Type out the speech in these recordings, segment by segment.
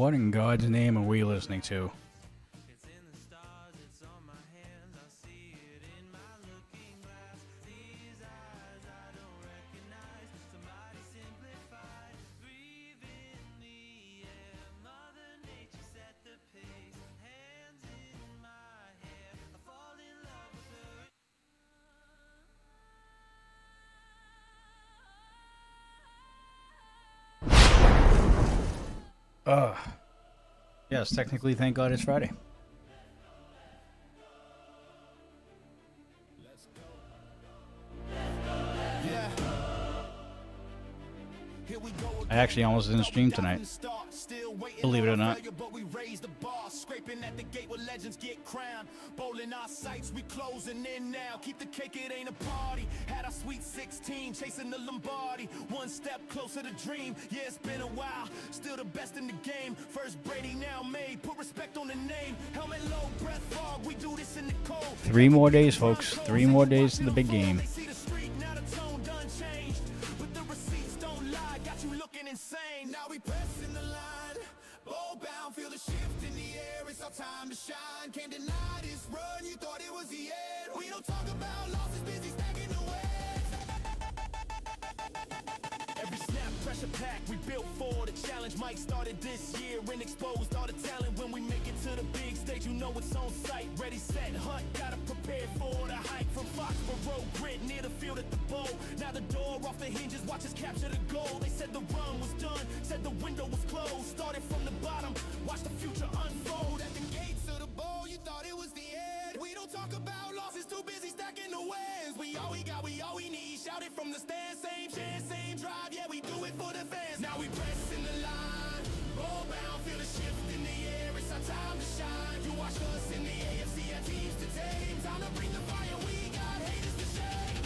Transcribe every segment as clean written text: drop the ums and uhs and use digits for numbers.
What in God's name are we listening to? Yes, technically, thank God it's Friday. I actually almost didn't stream tonight, believe it or not. Scraping at the gate where legends get crowned. Bowling our sights, we closing in now. Keep the cake, it ain't a party. Had our sweet 16, chasing the Lombardi. One step closer to dream. Yeah, it's been a while. Still the best in the game. First Brady, now made. Put respect on the name. Helmet low, breath fog. We do this in the cold. 3 more days, folks. 3 more days to the big game. Insane. Now we pressing the line, bow bound, feel the shift in the air. It's our time to shine. Can't deny this run. You thought it was the end. We don't talk about losses, busy stacking the wins. Every snap, pressure pack, we built for the challenge. Mike started this year and exposed all the talent. When we make it to the big stage, you know it's on sight. Ready, set, hunt, gotta prepare for the hike. From Foxborough, grid near the field at the bowl. Now the door off the hinges, watch us capture the goal. They said the run was done, said the window was closed. Started from the bottom, watch the future unfold. At the gates of the bowl, you thought it was the end. We don't talk about losses, too busy stacking the wins. We all we got, we all we need. Shout it from the stand, same chance, same drive. Yeah, we do it for the fans. Now we pressing the line, roll bound, feel the shift in the air. It's our time to shine. You watch us in the AFC, our teams to tame. Time to bring the fire, we got haters to shame.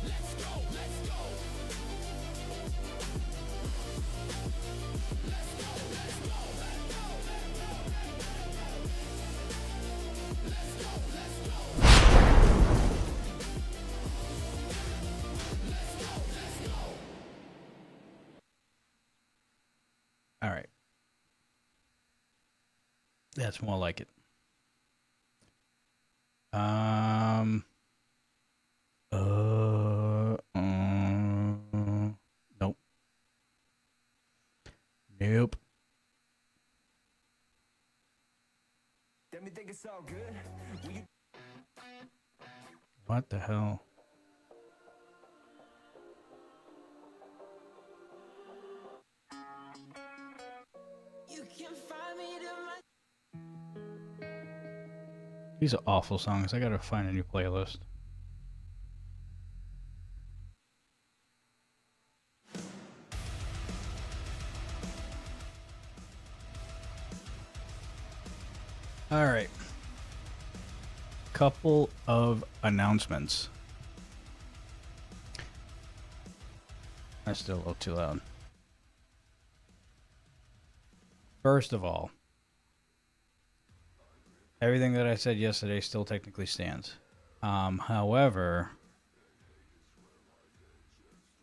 Let's go, let's go. Let's go, let's go, let's go. Let's go, let's go. Let's go, let's go. All right. That's more like it. Nope. Nope. Let me think it's all good. What the hell? You can find me to my These are awful songs. I gotta find a new playlist. All right. Couple of announcements. That's still a little too loud. First of all, everything that I said yesterday still technically stands. However,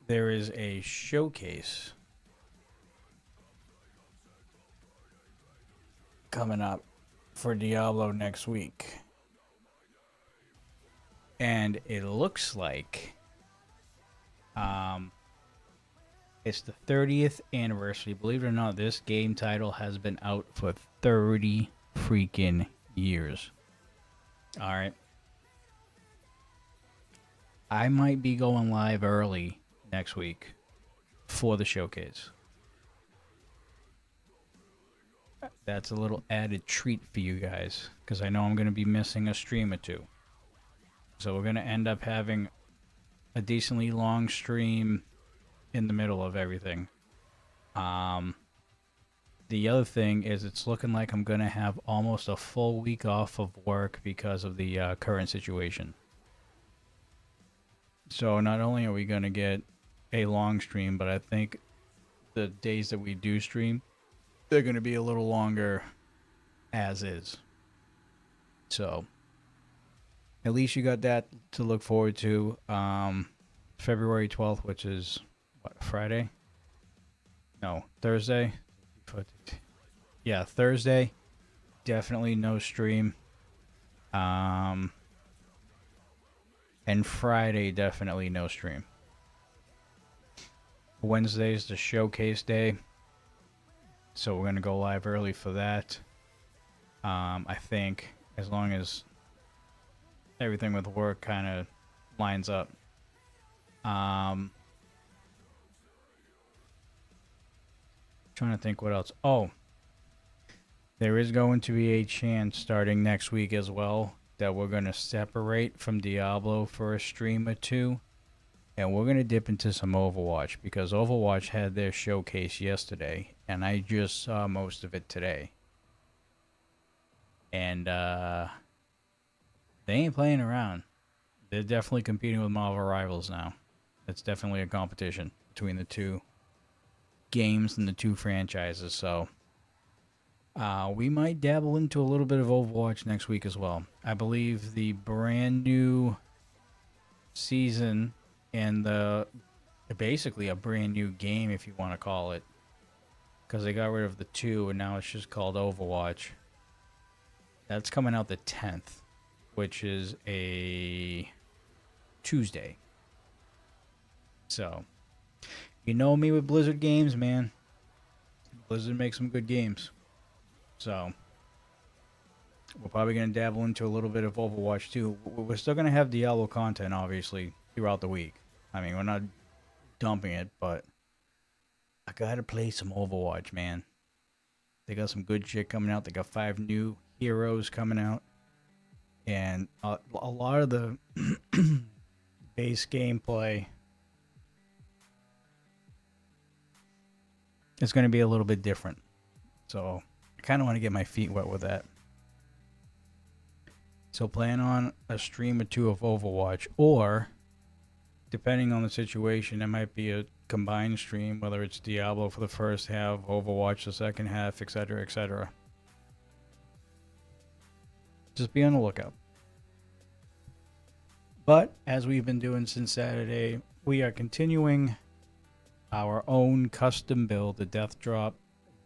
there is a showcase coming up for Diablo next week. And it looks like it's the 30th anniversary. Believe it or not, this game title has been out for 30 freaking years. All right. I might be going live early next week for the showcase. That's a little added treat for you guys, because I know I'm going to be missing a stream or two. So we're going to end up having a decently long stream in the middle of everything. The other thing is it's looking like I'm going to have almost a full week off of work because of the current situation. So not only are we going to get a long stream, but I think the days that we do stream, they're going to be a little longer as is. So at least you got that to look forward to. February 12th, which is what, Friday? No, Thursday. Yeah, Thursday. Definitely no stream. Um, and Friday definitely no stream. Wednesday's the showcase day, so we're gonna go live early for that. I think as long as everything with work kind of lines up. Trying to think what else. Oh, there is going to be a chance starting next week as well that we're going to separate from Diablo for a stream or two. And we're going to dip into some Overwatch because Overwatch had their showcase yesterday. And I just saw most of it today. And they ain't playing around. They're definitely competing with Marvel Rivals now. It's definitely a competition between the two games and the two franchises. So we might dabble into a little bit of Overwatch next week as well. I believe the brand new season and basically a brand new game, if you want to call it, because they got rid of the 2 and now it's just called Overwatch. That's coming out the 10th, which is a Tuesday. So, you know me with Blizzard games, man. Blizzard makes some good games. So, we're probably going to dabble into a little bit of Overwatch too. We're still going to have Diablo content, obviously, throughout the week. I mean, we're not dumping it, but I got to play some Overwatch, man. They got some good shit coming out. They got 5 new heroes coming out. And a lot of the base gameplay is going to be a little bit different. So I kind of want to get my feet wet with that. So plan on a stream or 2 of Overwatch, or depending on the situation, it might be a combined stream, whether it's Diablo for the first half, Overwatch the second half, etc., etc. Just be on the lookout. But as we've been doing since Saturday, we are continuing our own custom build, the Deathdrop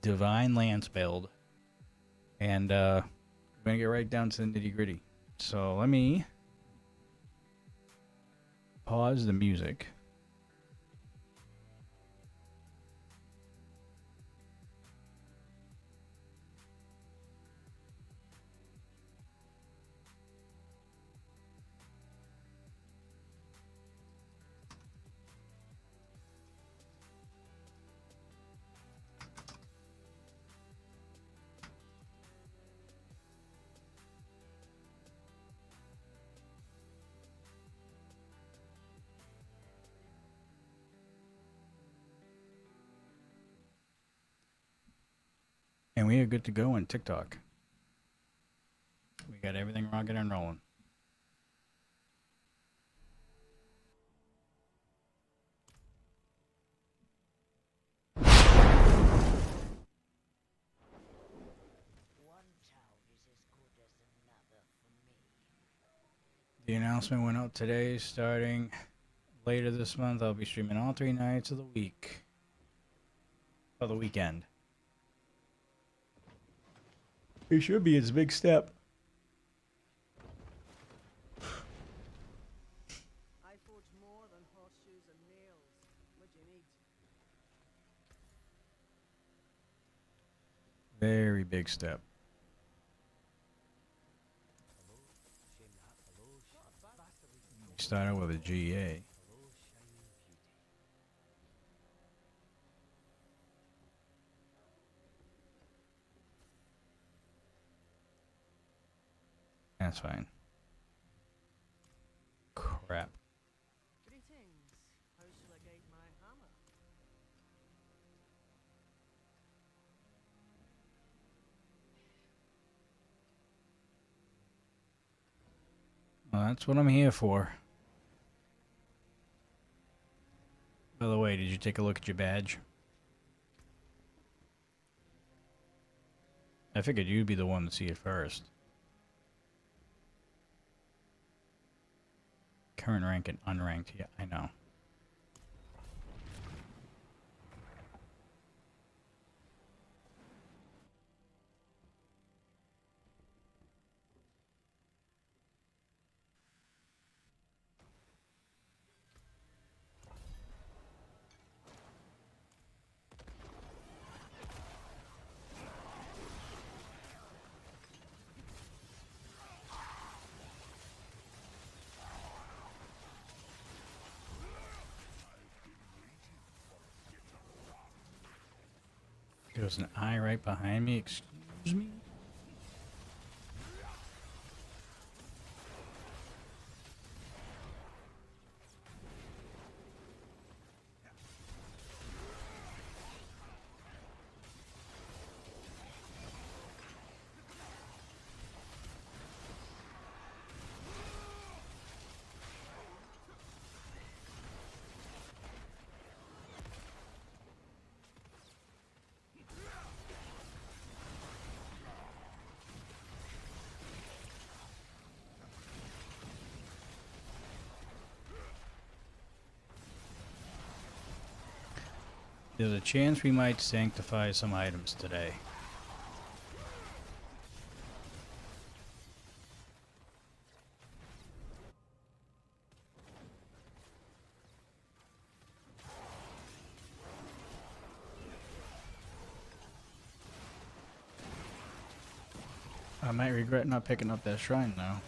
Divine Lance build. And we're going to get right down to the nitty gritty. So let me pause the music. And we are good to go on TikTok. We got everything rocking and rolling. The announcement went out today. Starting later this month, I'll be streaming all 3 nights of the week. Of the weekend. It should be its big step. I forge more than horseshoes and nails. What do you need? Very big step. We started with a GA. That's fine. Crap. Greetings. How shall I guide my hammer? Well, that's what I'm here for. By the way, did you take a look at your badge? I figured you'd be the one to see it first. Current rank and unranked. Yeah, I know. There's an eye right behind me. Excuse me? There's a chance we might sanctify some items today. I might regret not picking up that shrine now.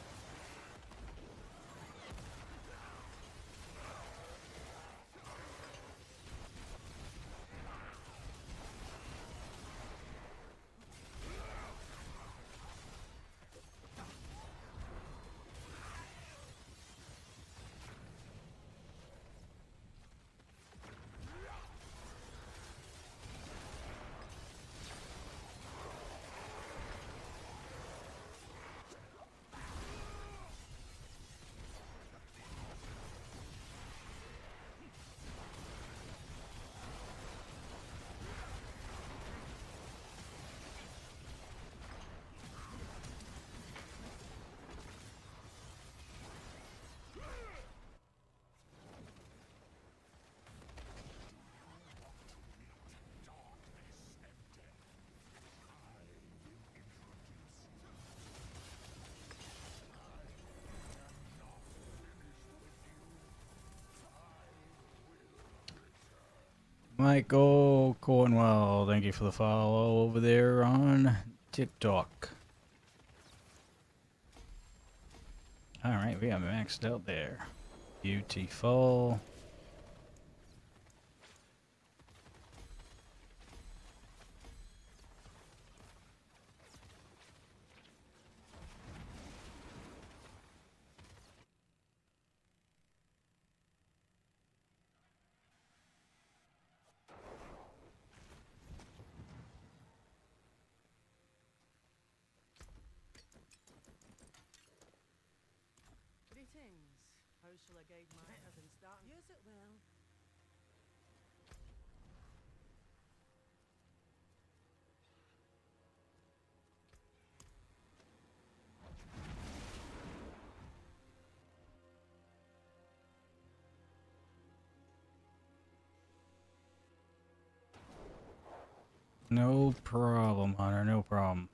Michael Cornwell, thank you for the follow over there on TikTok. Alright, we are maxed out there. Beautiful. Greetings. How shall I guide my better than starting? Use it well. No problem, Hunter, no problem.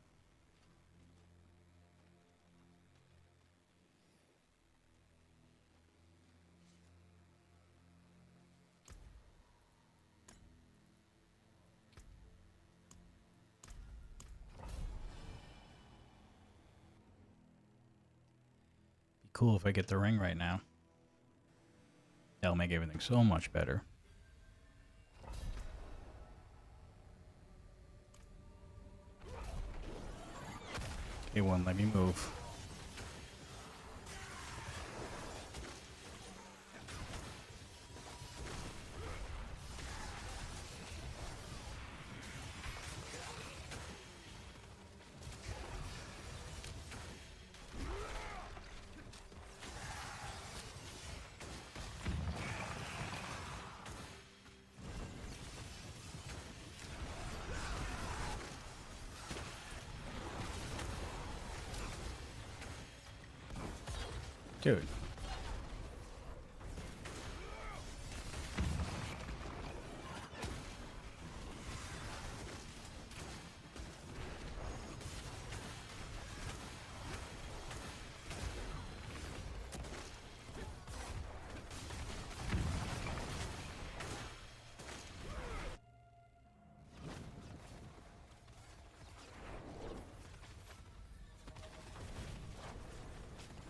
Be cool if I get the ring right now. That'll make everything so much better. It won't let me move. Dude.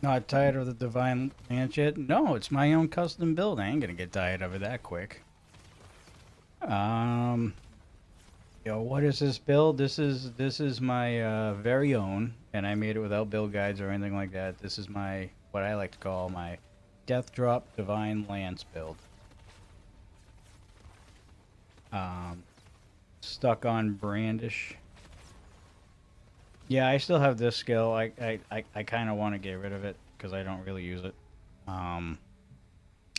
Not tired of the Divine Lance yet? No, it's my own custom build. I ain't gonna get tired of it that quick. Yo, what is this build? This is my very own, and I made it without build guides or anything like that. This is my what I like to call my Deathdrop Divine Lance build. Stuck on Brandish. Yeah, I still have this skill. I kind of want to get rid of it because I don't really use it. I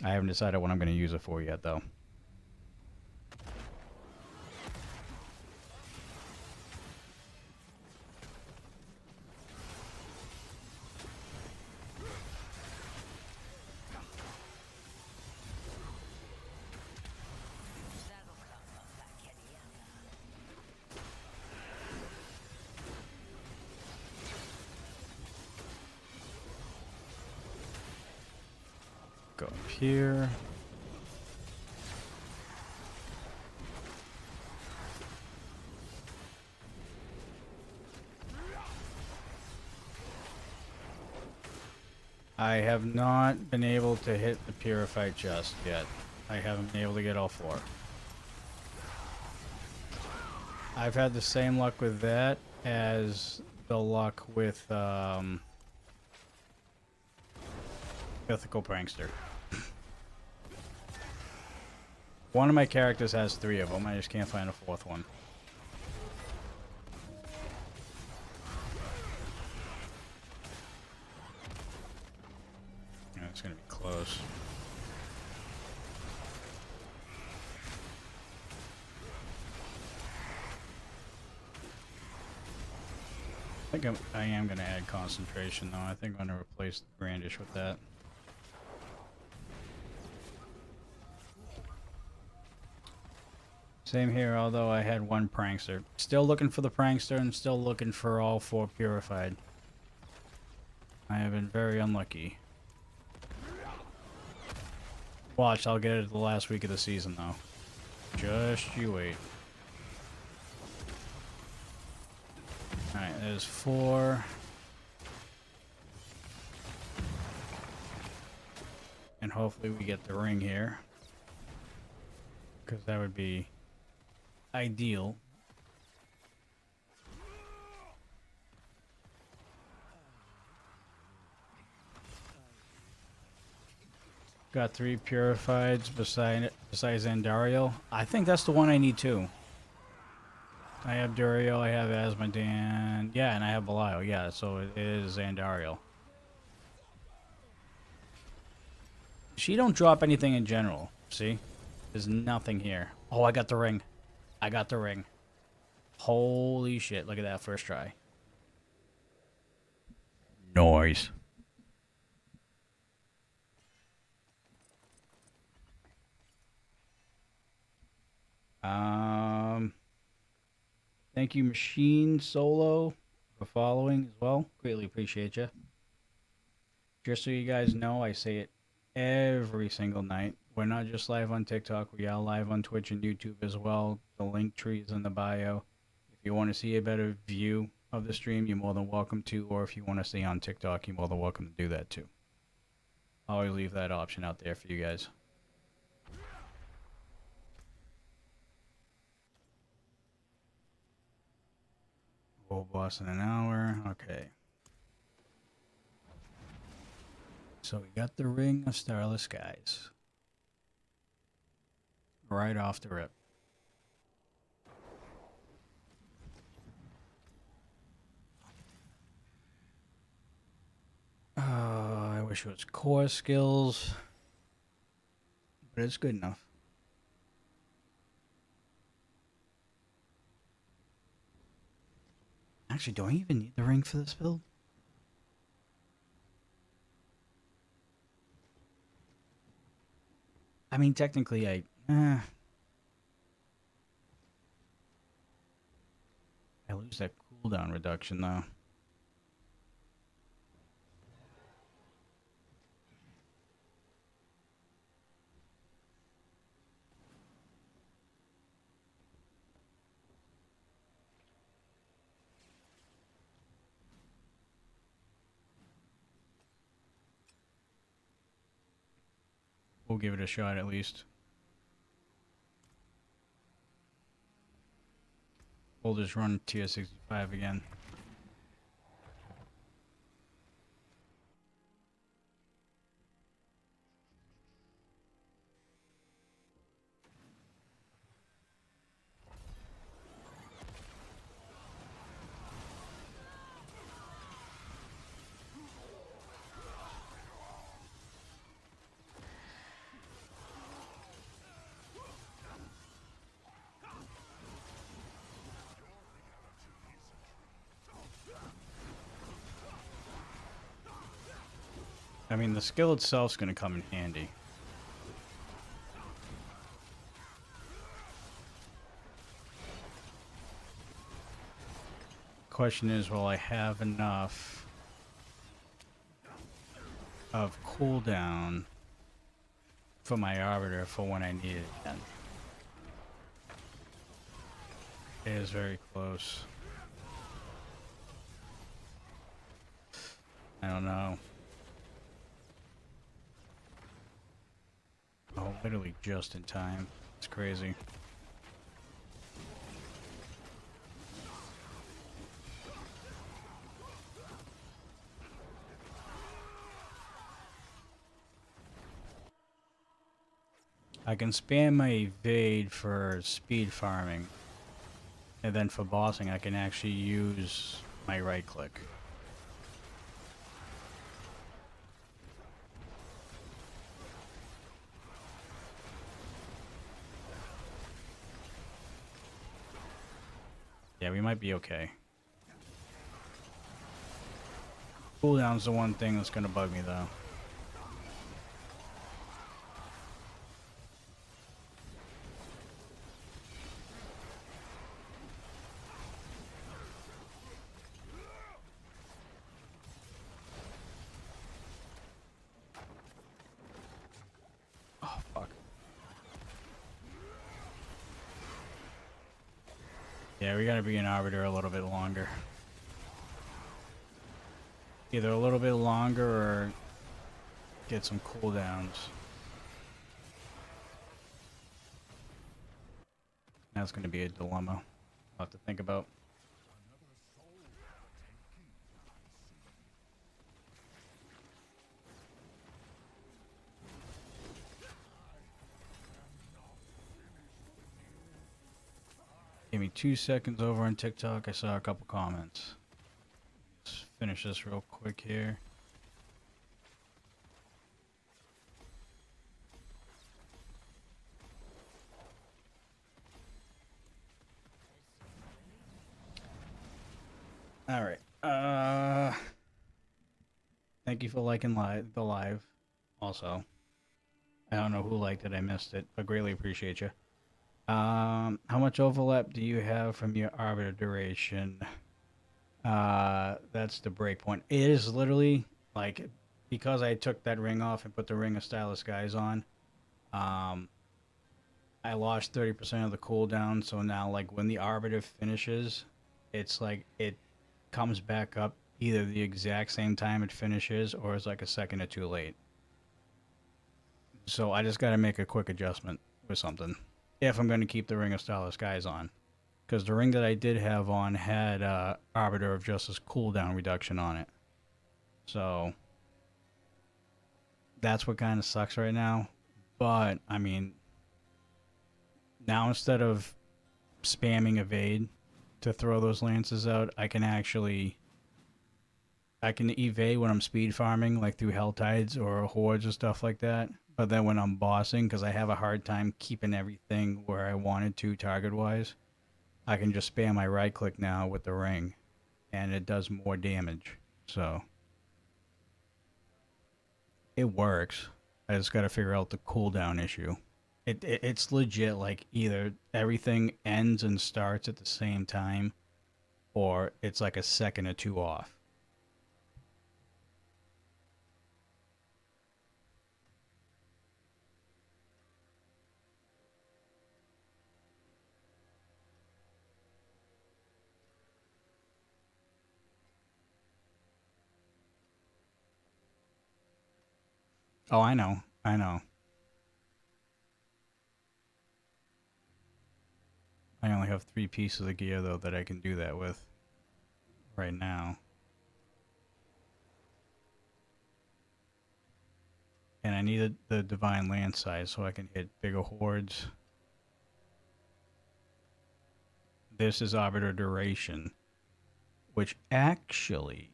haven't decided what I'm going to use it for yet, though. Go up here. I have not been able to hit the Purify just yet. I haven't been able to get all four. I've had the same luck with that as the luck with Mythical Prankster. One of my characters has 3 of them. I just can't find a 4th one. Yeah, it's gonna be close. I think I am going to add concentration, though. I think I'm going to replace Brandish with that. Same here, although I had 1 Prankster. Still looking for the Prankster and still looking for all 4 Purified. I have been very unlucky. Watch, I'll get it the last week of the season, though. Just you wait. Alright, there's 4. And hopefully we get the ring here. Because that would be ideal. Got 3 purifieds besides Zandario. I think that's the one I need too. I have Durio, I have Asmodan, yeah, and I have Belial, yeah, so it is Zandario. She don't drop anything in general, see? There's nothing here. Oh, I got the ring. I got the ring. Holy shit, look at that first try. Noise. Thank you, Machine Solo, for following as well. Greatly appreciate you. Just so you guys know, I say it every single night. We're not just live on TikTok. We are live on Twitch and YouTube as well. The link tree is in the bio. If you want to see a better view of the stream, you're more than welcome to. Or if you want to stay on TikTok, you're more than welcome to do that too. I always leave that option out there for you guys. World boss in an hour. Okay. So we got the Ring of Starless Skies. Right off the rip. I wish it was core skills. But it's good enough. Actually, do I even need the ring for this build? I mean, technically, I lose that cooldown reduction, though. we'll give it a shot at least. We'll just run tier 65 again. I mean, the skill itself's going to come in handy. Question is, will I have enough of cooldown for my Arbiter for when I need it again? It is very close. I don't know. Oh, literally just in time. It's crazy. I can spam my evade for speed farming, and then for bossing I can actually use my right click. Yeah, we might be okay. Cooldown's the one thing that's gonna bug me though. Oh, fuck. Yeah, we gotta be an Arbiter a little bit longer. Either a little bit longer or get some cooldowns. That's gonna be a dilemma I'll have to think about. Give me 2 seconds over on TikTok. I saw a couple comments. Let's finish this real quick here. All right. Thank you for liking the live. Also, I don't know who liked it. I missed it, but greatly appreciate you. How much overlap do you have from your Arbiter duration? That's the break point. It is literally like, because I took that ring off and put the Ring of Stylus Guys on. I lost 30% of the cooldown, so now like when the Arbiter finishes, it's like it comes back up either the exact same time it finishes or it's like a second or two late. So I just got to make a quick adjustment with something if I'm going to keep the Ring of Stylus Guys on, because the ring that I did have on had Arbiter of Justice cooldown reduction on it. So that's what kind of sucks right now. But I mean, now instead of spamming evade to throw those lances out, I can evade when I'm speed farming, like through Hell Tides or Hordes or stuff like that. But then when I'm bossing, because I have a hard time keeping everything where I wanted to target-wise, I can just spam my right-click now with the ring, and it does more damage. So it works. I just got to figure out the cooldown issue. It's legit, like either everything ends and starts at the same time, or it's like a second or two off. Oh, I know. I know. I only have 3 pieces of gear, though, that I can do that with right now. And I needed the Divine Land size so I can hit bigger hordes. This is Arbiter Duration, which actually,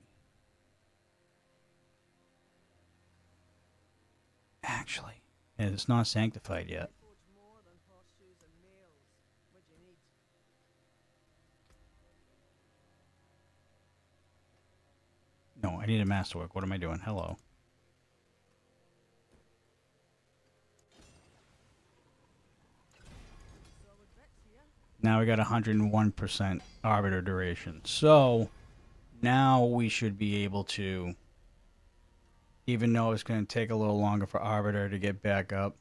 and it's not sanctified yet. Forge more than horseshoes and nails. What do you need? No, I need a masterwork. What am I doing? Hello. So with Vex here, Now we got 101% Arbiter Duration. So now we should be able to, even though it's going to take a little longer for Arbiter to get back up,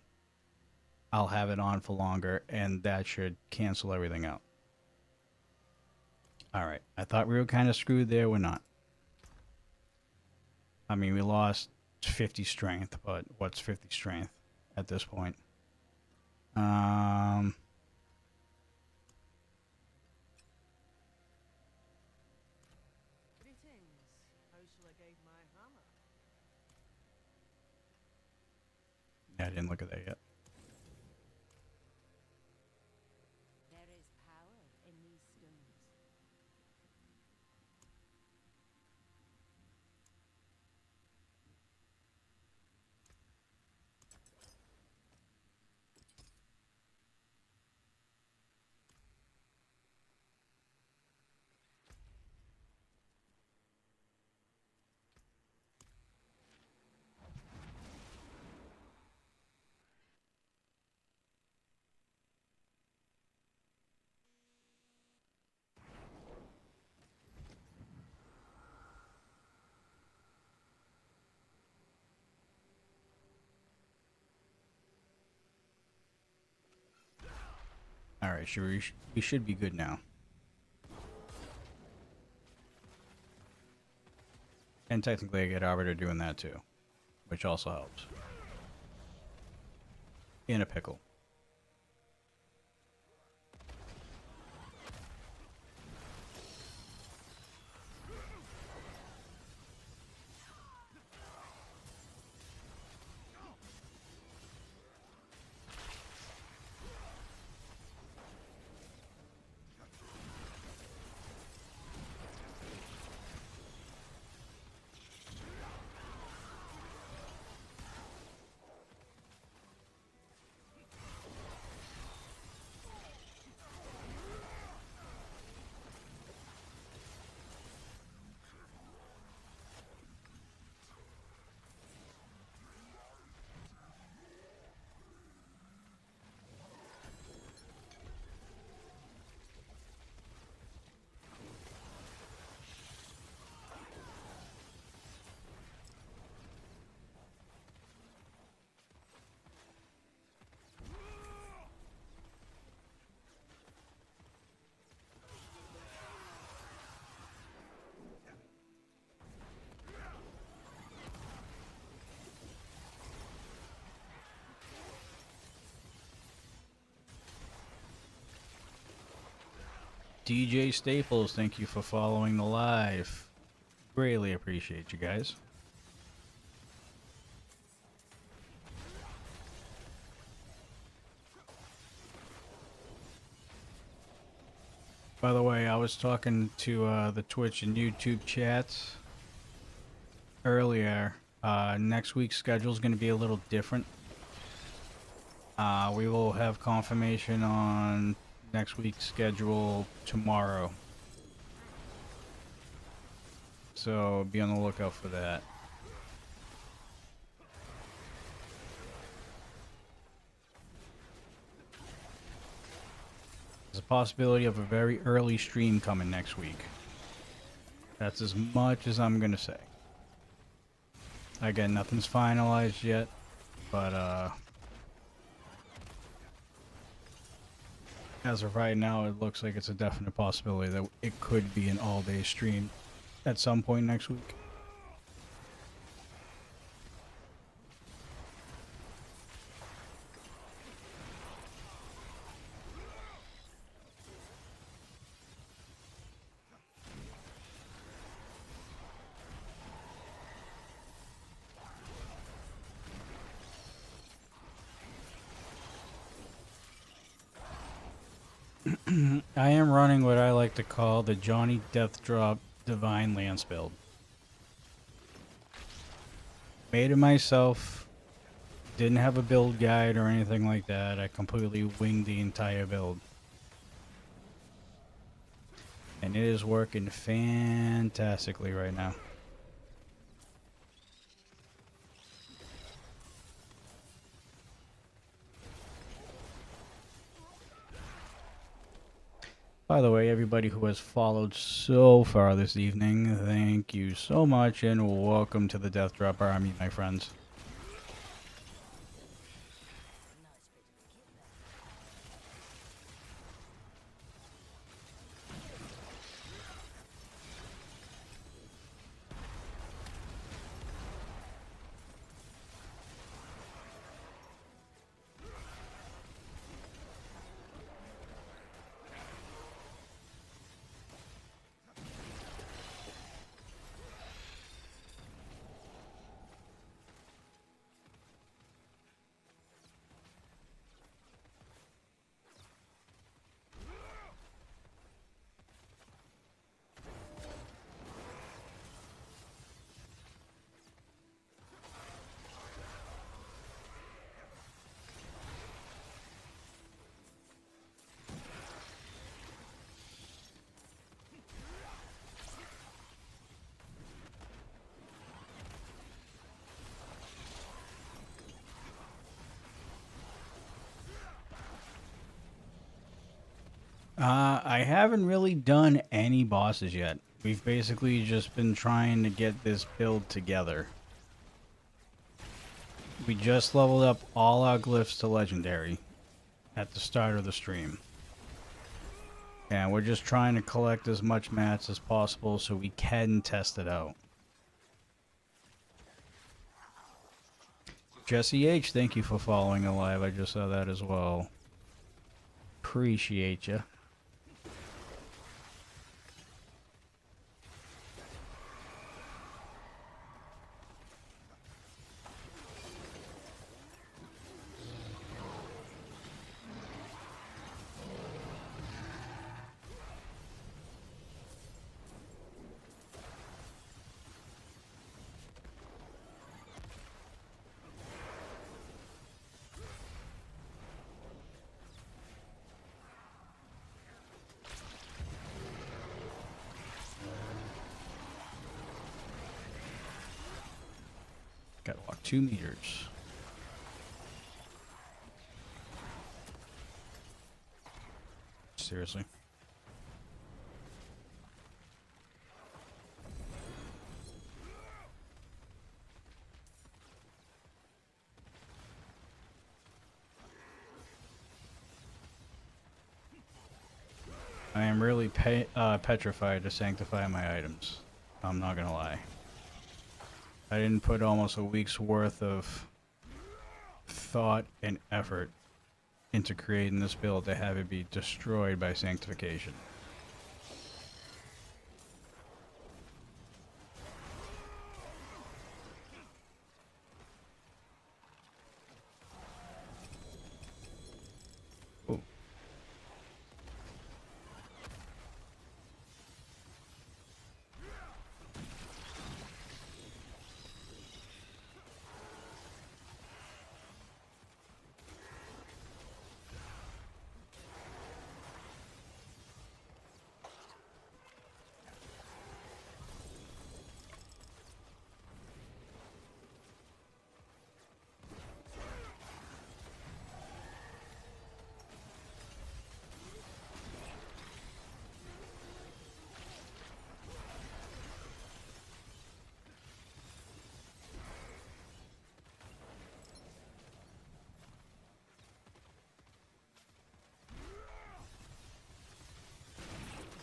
I'll have it on for longer, and that should cancel everything out. Alright, I thought we were kind of screwed there. We're not. I mean, we lost 50 strength, but what's 50 strength at this point? greetings. How shall I guide my hammer? Yeah, I didn't look at that yet. There is power in these stones. Alright, we should be good now. And technically I get Arbiter doing that too, which also helps. In a pickle. DJ Staples, thank you for following the live. Greatly appreciate you guys. By the way, I was talking to the Twitch and YouTube chats earlier. Next week's schedule is going to be a little different. We will have confirmation on next week's schedule tomorrow. So be on the lookout for that. There's a possibility of a very early stream coming next week. That's as much as I'm gonna say. Again, nothing's finalized yet, but as of right now, it looks like it's a definite possibility that it could be an all-day stream at some point next week. I am running what I like to call the Johnny Deathdrop Divine Lance build. Made it myself. Didn't have a build guide or anything like that. I completely winged the entire build. And it is working fantastically right now. By the way, everybody who has followed so far this evening, thank you so much and welcome to the Deathdrop Army, my friends. I haven't really done any bosses yet. We've basically just been trying to get this build together. We just leveled up all our glyphs to legendary at the start of the stream. And we're just trying to collect as much mats as possible so we can test it out. Jesse H, thank you for following the live. I just saw that as well. Appreciate you. Gotta walk 2 meters. Seriously. I am really petrified to sanctify my items. I'm not gonna lie. I didn't put almost a week's worth of thought and effort into creating this build to have it be destroyed by sanctification. Ooh.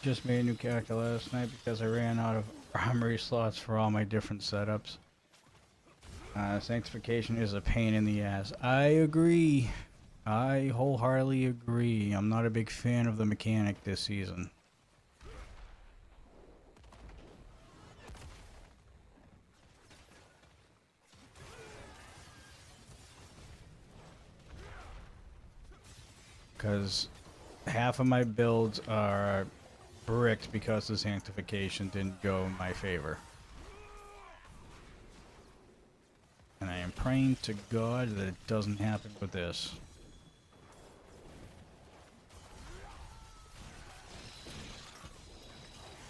Just made a new character last night because I ran out of armory slots for all my different setups. Sanctification is a pain in the ass. I agree. I wholeheartedly agree. I'm not a big fan of the mechanic this season. Because half of my builds are bricked because the sanctification didn't go in my favor. And I am praying to God that it doesn't happen with this.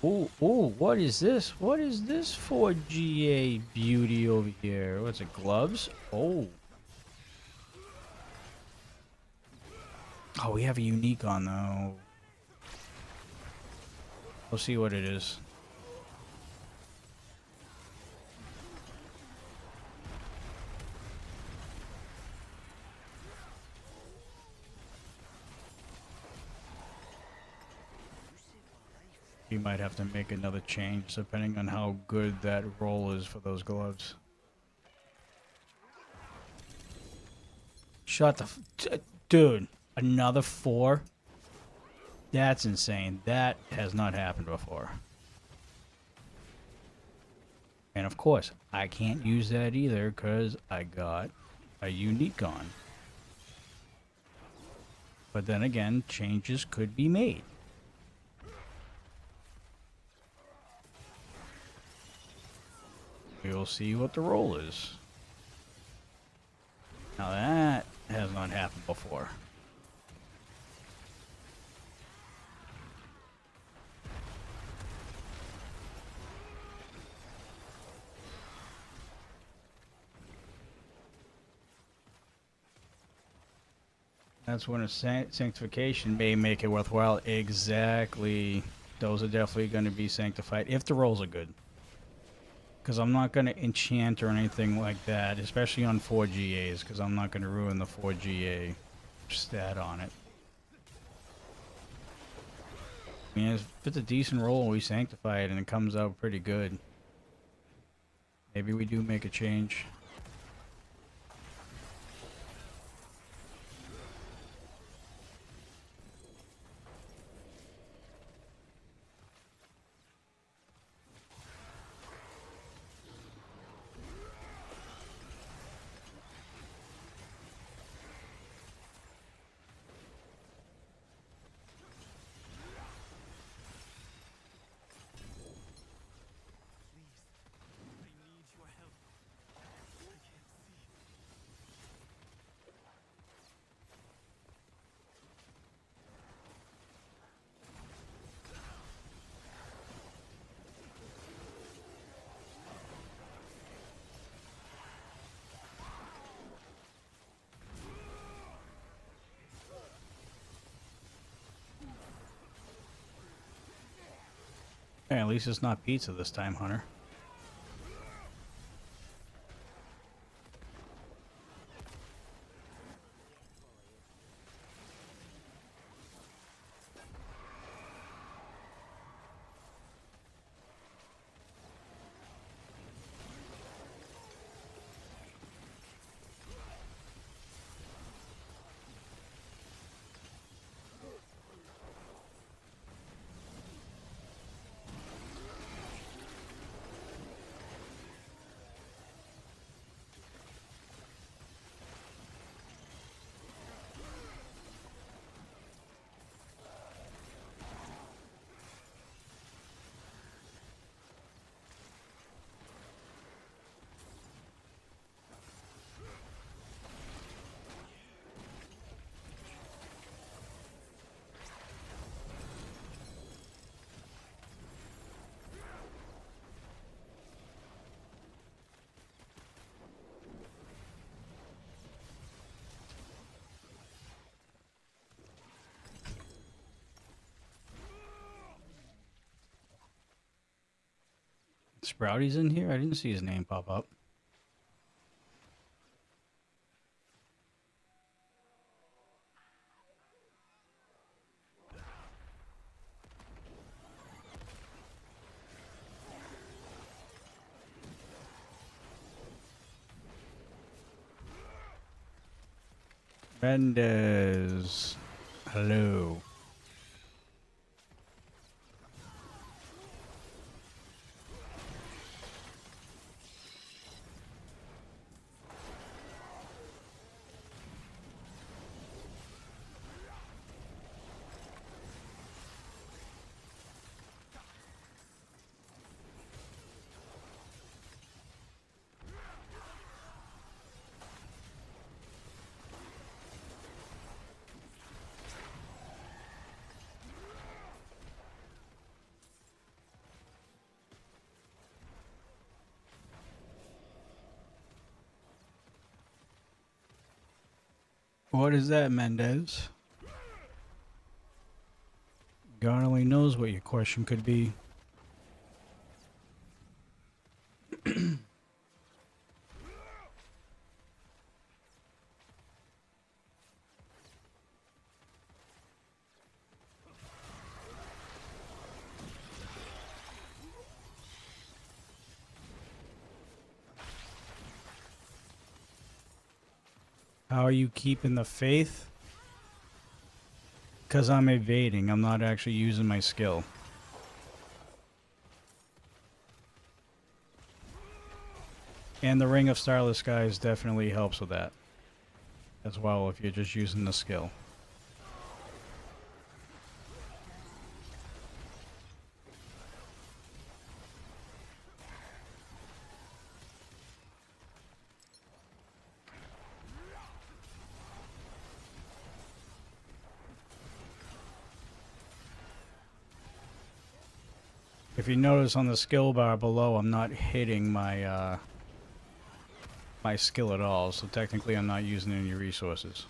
Ooh, ooh, what is this? What is this for GA beauty over here? What's it, gloves? Oh. Oh, we have a unique on though. We'll see what it is. We might have to make another change depending on how good that roll is for those gloves. Shut the dude, another 4? That's insane. That has not happened before. And of course, I can't use that either because I got a unique on. But then again, changes could be made. We'll see what the roll is. Now that has not happened before. That's when a sanctification may make it worthwhile. Exactly. Those are definitely going to be sanctified if the rolls are good. Because I'm not going to enchant or anything like that, especially on 4 GAs, because I'm not going to ruin the 4 GA stat on it. I mean, if it's a decent roll, we sanctify it and it comes out pretty good. Maybe we do make a change. Hey, at least it's not pizza this time, Hunter. Sprouty's in here? I didn't see his name pop up. Mendez. Hello. What is that, Mendez? God only knows what your question could be. How are you keeping the faith? Because I'm evading. I'm not actually using my skill. And the Ring of Starless Skies definitely helps with that as well if you're just using the skill. If you notice on the skill bar below, I'm not hitting my my skill at all, so technically I'm not using any resources.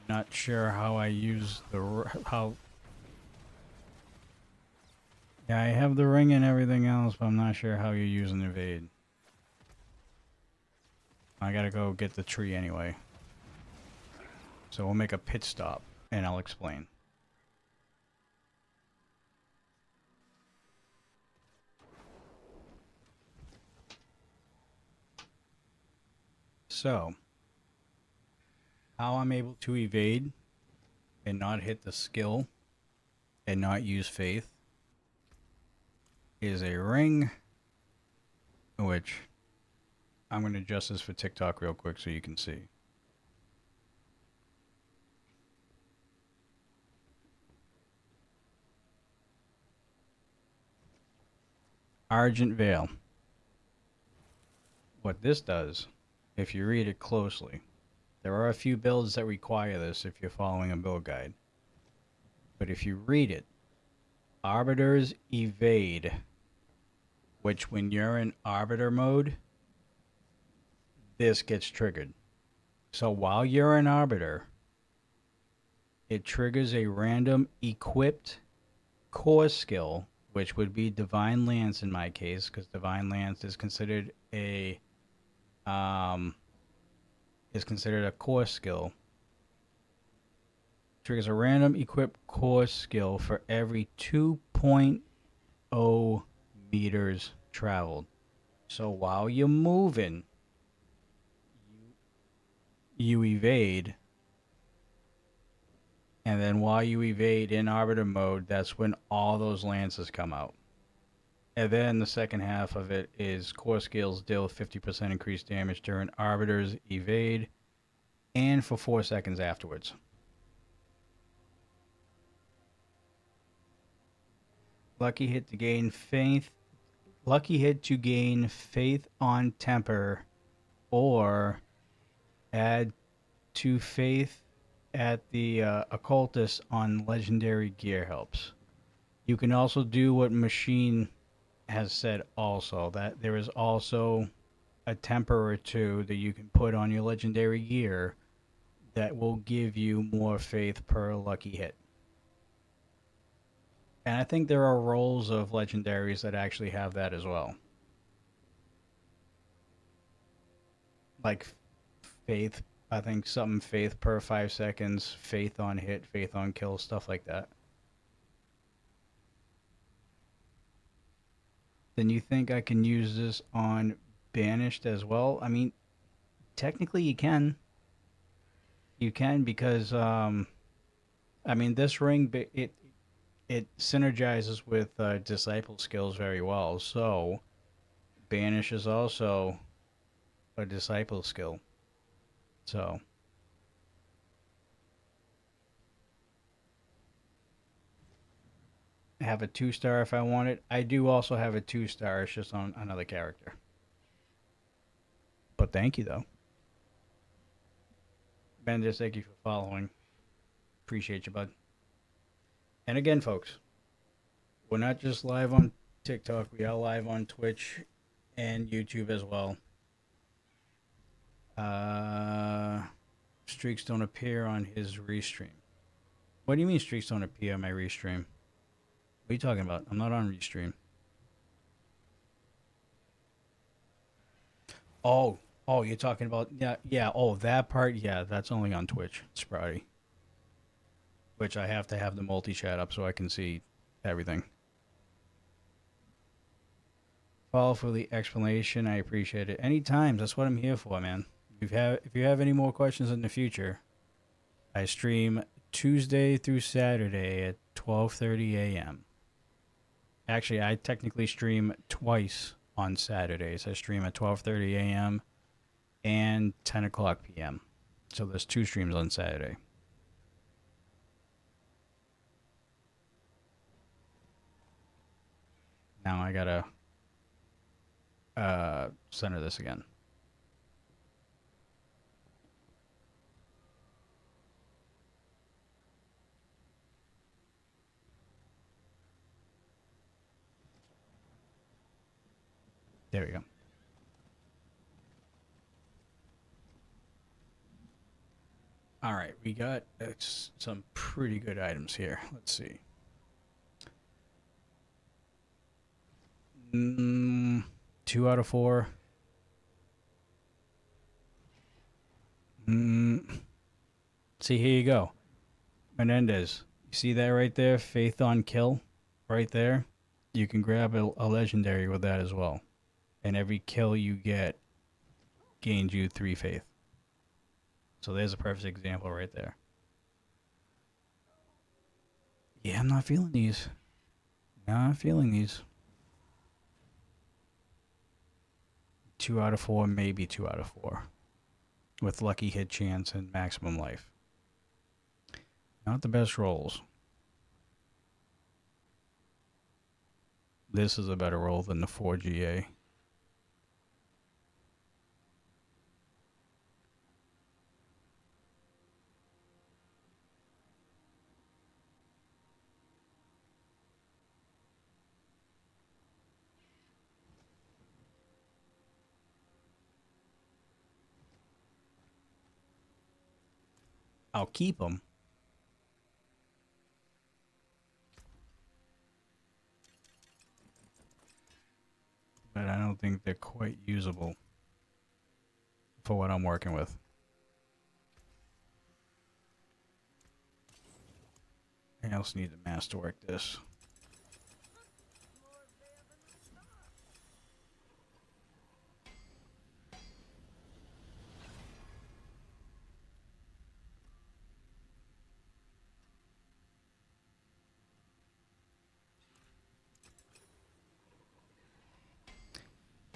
Not sure how I use how. Yeah, I have the ring and everything else, but I'm not sure how you're using evade. I gotta go get the tree anyway. So we'll make a pit stop, and I'll explain. So, how I'm able to evade and not hit the skill and not use faith is a ring, which I'm going to adjust this for TikTok real quick so you can see. Argent Veil. What this does, if you read it closely, there are a few builds that require this if you're following a build guide. But if you read it, Arbiter's Evade, which when you're in Arbiter mode, this gets triggered. So while you're in Arbiter, it triggers a random equipped core skill, which would be Divine Lance in my case, because Divine Lance is considered a core skill. Triggers a random equipped core skill for every 2.0 meters traveled. So while you're moving, you evade, and then while you evade in Arbiter mode, that's when all those lances come out. And then the second half of it is core skills deal 50% increased damage during Arbiter's evade and for 4 seconds afterwards. Lucky hit to gain faith. Lucky hit to gain faith on temper, or add to faith at the occultist on legendary gear helps. You can also do what Machine has said also, that there is also a temper or two that you can put on your legendary gear that will give you more faith per lucky hit. And I think there are roles of legendaries that actually have that as well. Like faith, I think something faith per 5 seconds, faith on hit, faith on kill, stuff like that. Then you think I can use this on banished as well? I mean, technically you can. You can because I mean this ring it synergizes with disciple skills very well. So banish is also a disciple skill. So I have a 2-star if I want it. I do also have a 2-star. It's just on another character. But thank you though. Bendis, thank you for following. Appreciate you, bud. And again, folks, We're not just live on TikTok. We are live on Twitch and YouTube as well. Streaks don't appear on his restream. What do you mean streaks don't appear on my restream? What are you talking about? I'm not on restream. Oh, you're talking about yeah. Oh, that part. Yeah, that's only on Twitch, Sprouty. Which I have to have the multi-chat up so I can see everything. Follow for the explanation. I appreciate it. Anytime. That's what I'm here for, man. If you have any more questions in the future, I stream Tuesday through Saturday at 12:30 a.m. Actually, I technically stream twice on Saturdays. I stream at 12:30 a.m. and 10 o'clock p.m. So there's 2 streams on Saturday. Now I gotta center this again. There we go. All right, we got some pretty good items here. Let's see. 2 out of 4. See, here you go. Menendez. You see that right there? Faith on kill. Right there. You can grab a legendary with that as well. And every kill you get gains you 3 faith. So there's a perfect example right there. Yeah, I'm not feeling these. Not feeling these. 2 out of 4, maybe 2 out of 4. With lucky hit chance and maximum life. Not the best rolls. This is a better roll than the 4GA. I'll keep them. But I don't think they're quite usable for what I'm working with. I also need the mask to work this.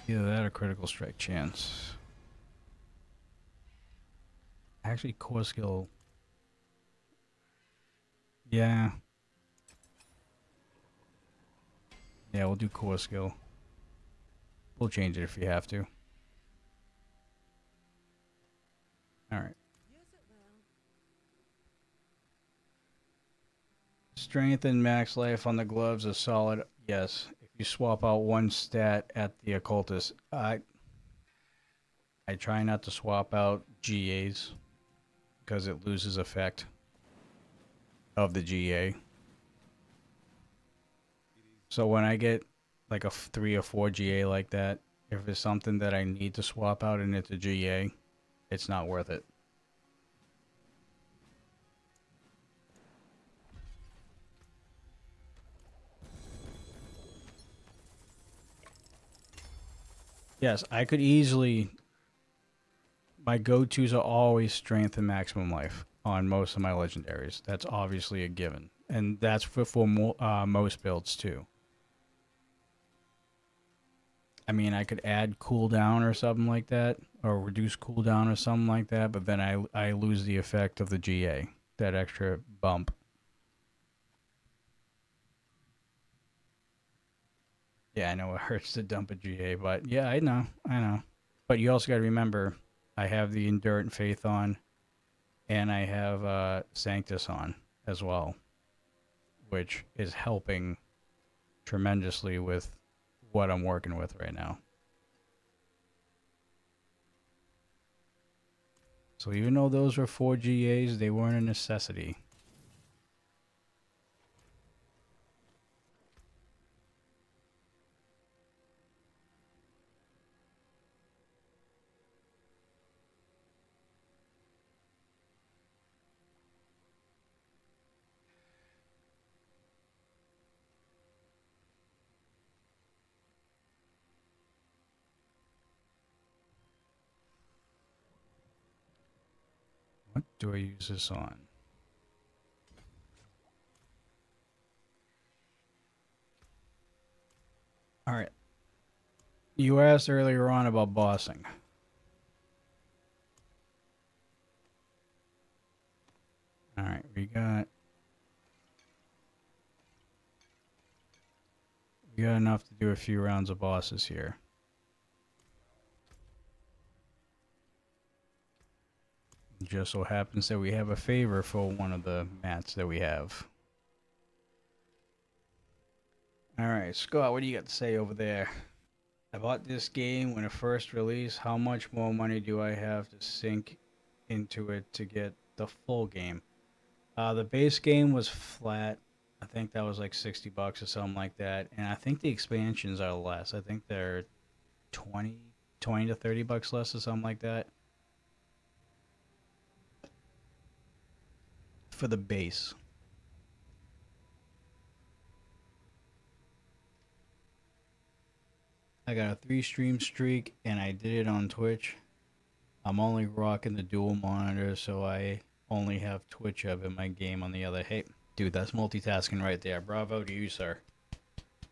Either that or critical strike chance. Actually, core skill. Yeah. Yeah, we'll do core skill. We'll change it if you have to. Alright. Strength and max life on the gloves is solid. Yes. If you swap out one stat at the occultist, I try not to swap out GAs because it loses effect of the GA. So when I get like a 3 or 4 GA like that, if it's something that I need to swap out and it's a GA, it's not worth it. Yes, I could easily... My go-tos are always strength and maximum life on most of my legendaries. That's obviously a given. And that's for most builds too. I mean, I could add cooldown or something like that, or reduce cooldown or something like that, but then I lose the effect of the GA, that extra bump. Yeah, I know it hurts to dump a GA, but yeah, I know. But you also got to remember, I have the Endurant Faith on, and I have Sanctus on as well, which is helping tremendously with what I'm working with right now. So even though those were 4 GAs, they weren't a necessity. What do I use this on? All right. You asked earlier on about bossing. All right, we got enough to do a few rounds of bosses here. It just so happens that we have a favor for one of the mats that we have. All right, Scott, what do you got to say over there? I bought this game when it first released. How much more money do I have to sink into it to get the full game? The base game was flat. I think that was like $60 or something like that. And I think the expansions are less. I think they're 20 to $30 less or something like that. For the base. I got a 3-stream streak and I did it on Twitch. I'm only rocking the dual monitor, so I only have Twitch up in my game on the other. Hey, dude, that's multitasking right there. Bravo to you, sir.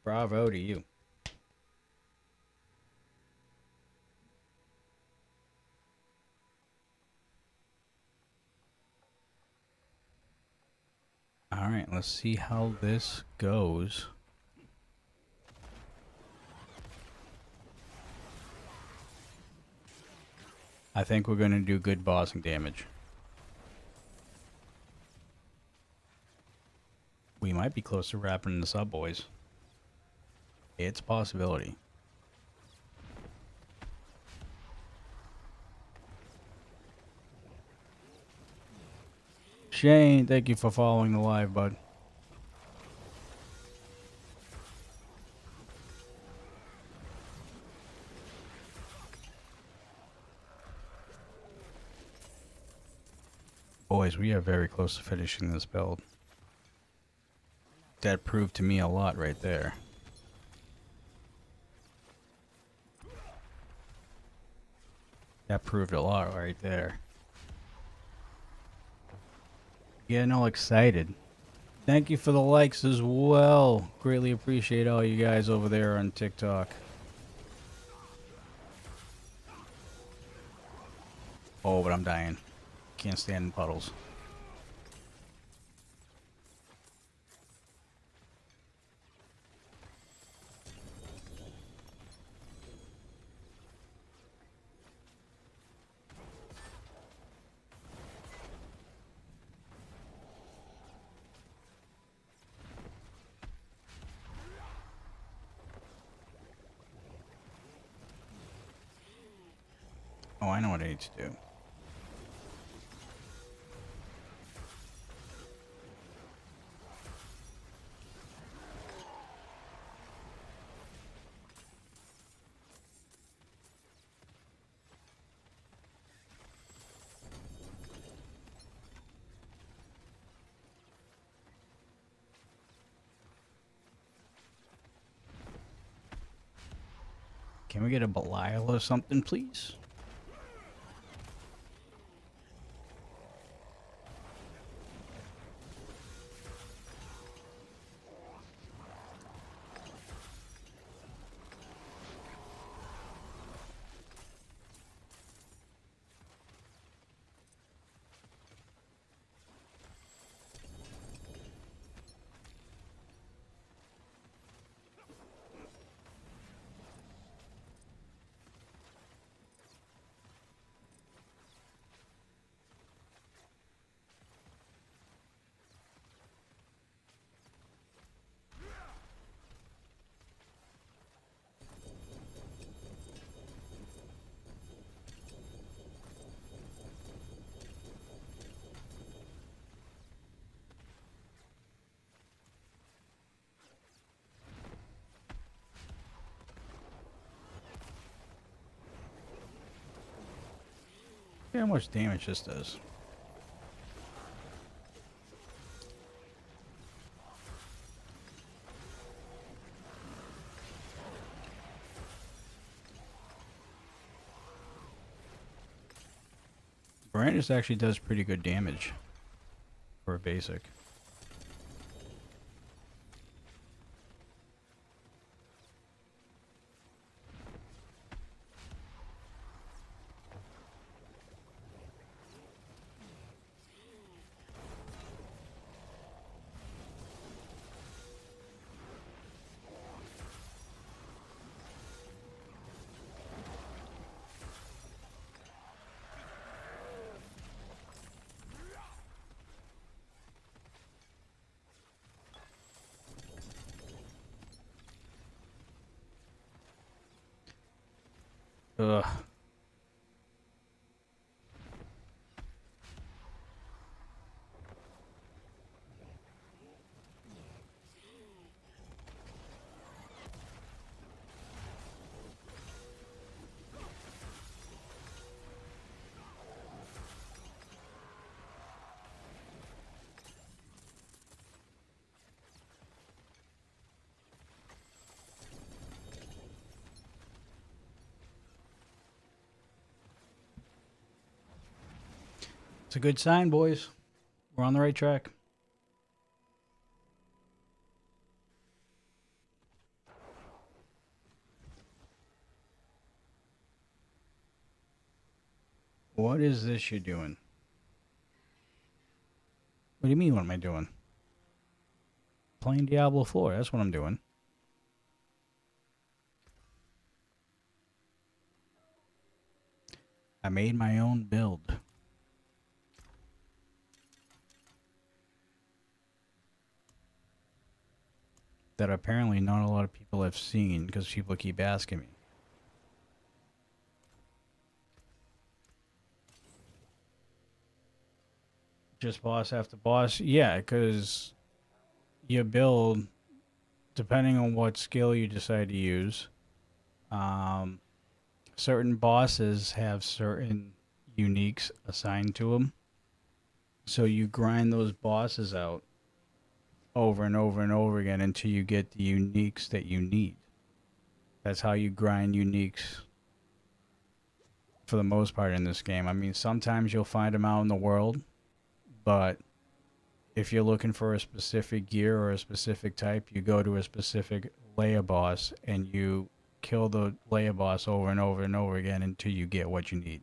Bravo to you. All right, let's see how this goes. I think we're going to do good bossing damage. We might be close to wrapping this up, boys. It's a possibility. Shane, thank you for following the live, bud. Boys, we are very close to finishing this build. That proved to me a lot right there. That proved a lot right there. Getting all excited. Thank you for the likes as well. Greatly appreciate all you guys over there on TikTok. Oh, but I'm dying. Can't stand in puddles. Oh, I know what I need to do. Can we get a Belial or something, please? Look how much damage this does. Brandis actually does pretty good damage for a basic. Ugh. It's a good sign, boys. We're on the right track. What is this you're doing? What do you mean, what am I doing? Playing Diablo 4, that's what I'm doing. I made my own build. That apparently not a lot of people have seen because people keep asking me. Just boss after boss? Yeah, because you build, depending on what skill you decide to use, certain bosses have certain uniques assigned to them. So you grind those bosses out over and over and over again until you get the uniques that you need. That's how you grind uniques for the most part in this game. I mean, sometimes you'll find them out in the world, but if you're looking for a specific gear or a specific type, you go to a specific layer boss and you kill the layer boss over and over and over again until you get what you need.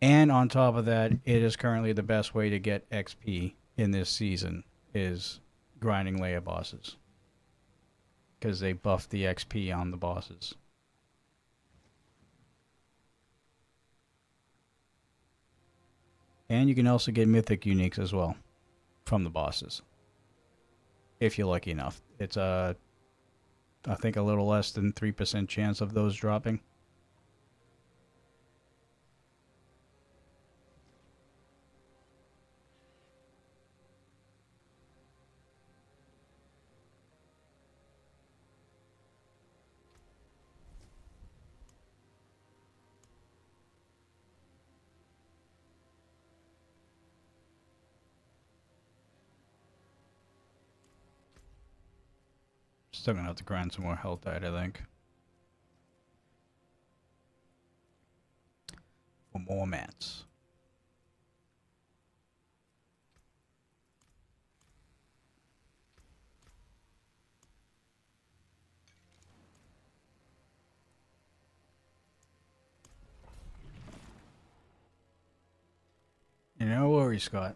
And on top of that, it is currently the best way to get XP in this season is grinding layer bosses, because they buff the XP on the bosses. And you can also get mythic uniques as well from the bosses, if you're lucky enough. It's I think a little less than 3% chance of those dropping. Still gonna have to grind some more health out, I think. For more mats. No worries, Scott.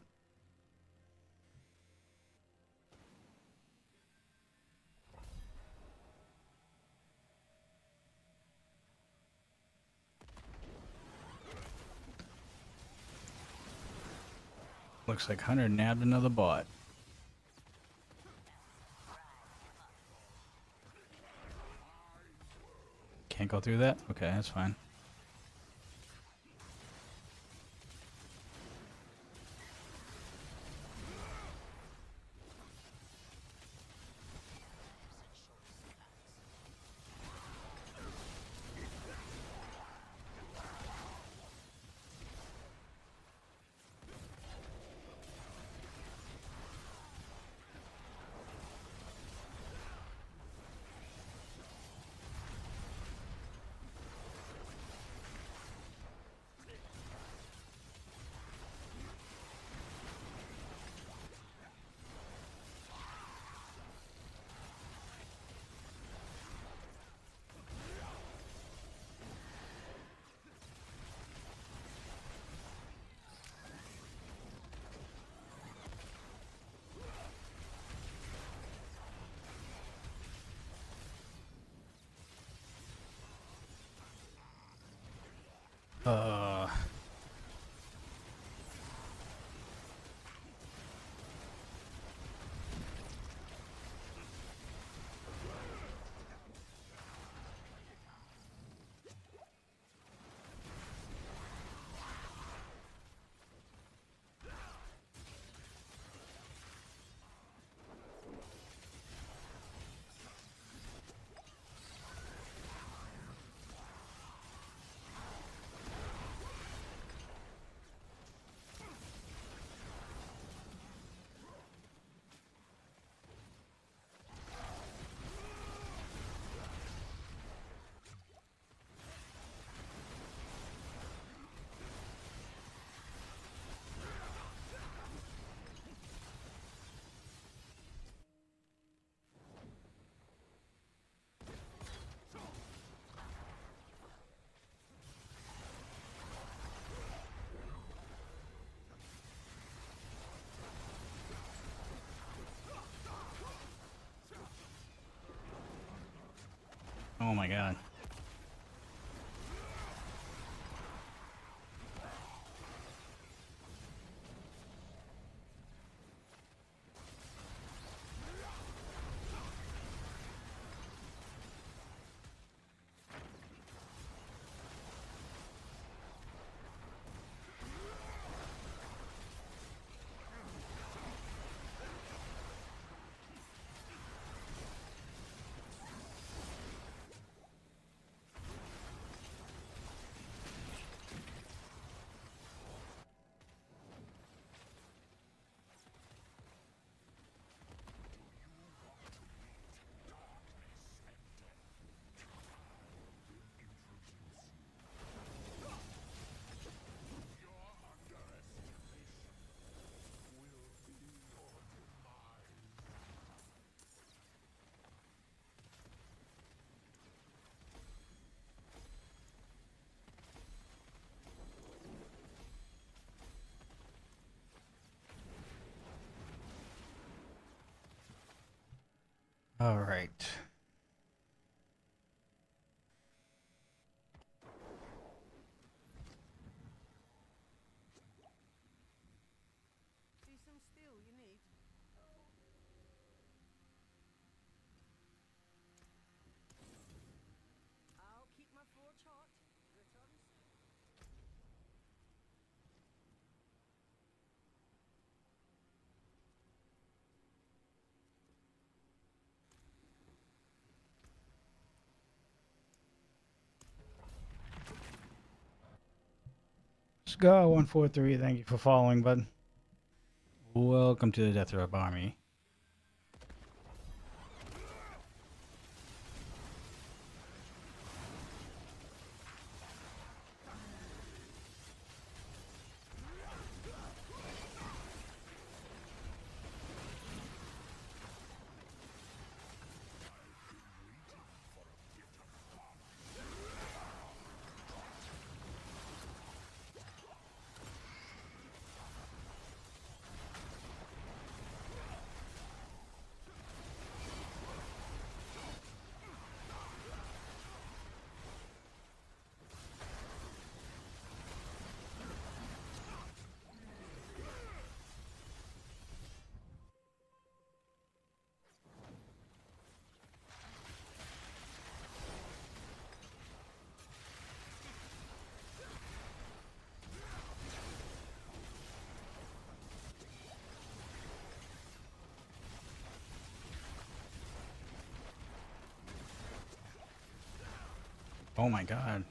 Looks like Hunter nabbed another bot. Can't go through that? Okay, that's fine. Uh. Oh my god. All right. See some steel you need? I'll keep my forge hot. Return soon. Scar 143, thank you for following, bud. Welcome to the Deathdrop Army. Oh my god.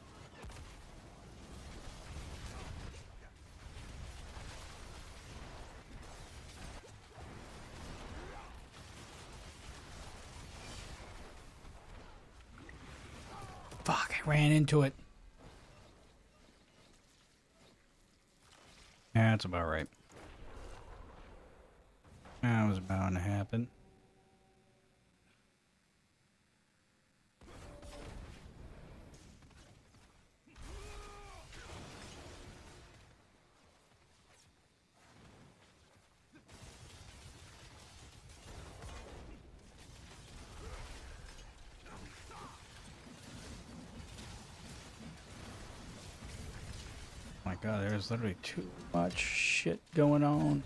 Fuck, I ran into it. Yeah, that's about right. That was bound to happen. god, there's literally too much shit going on.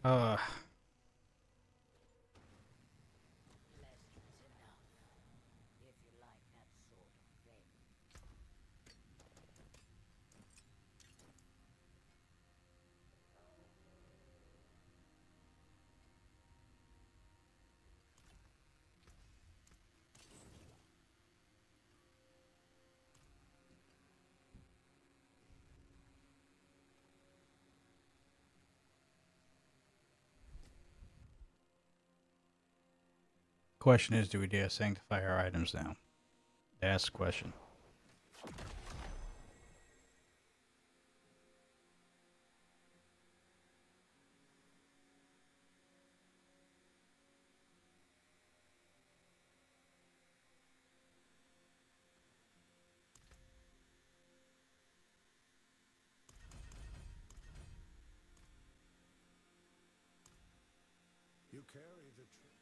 Uh, Pleasure's enough, if you like that sort of thing. question is, do we dare sanctify our items now? That's the question. You carry the truth.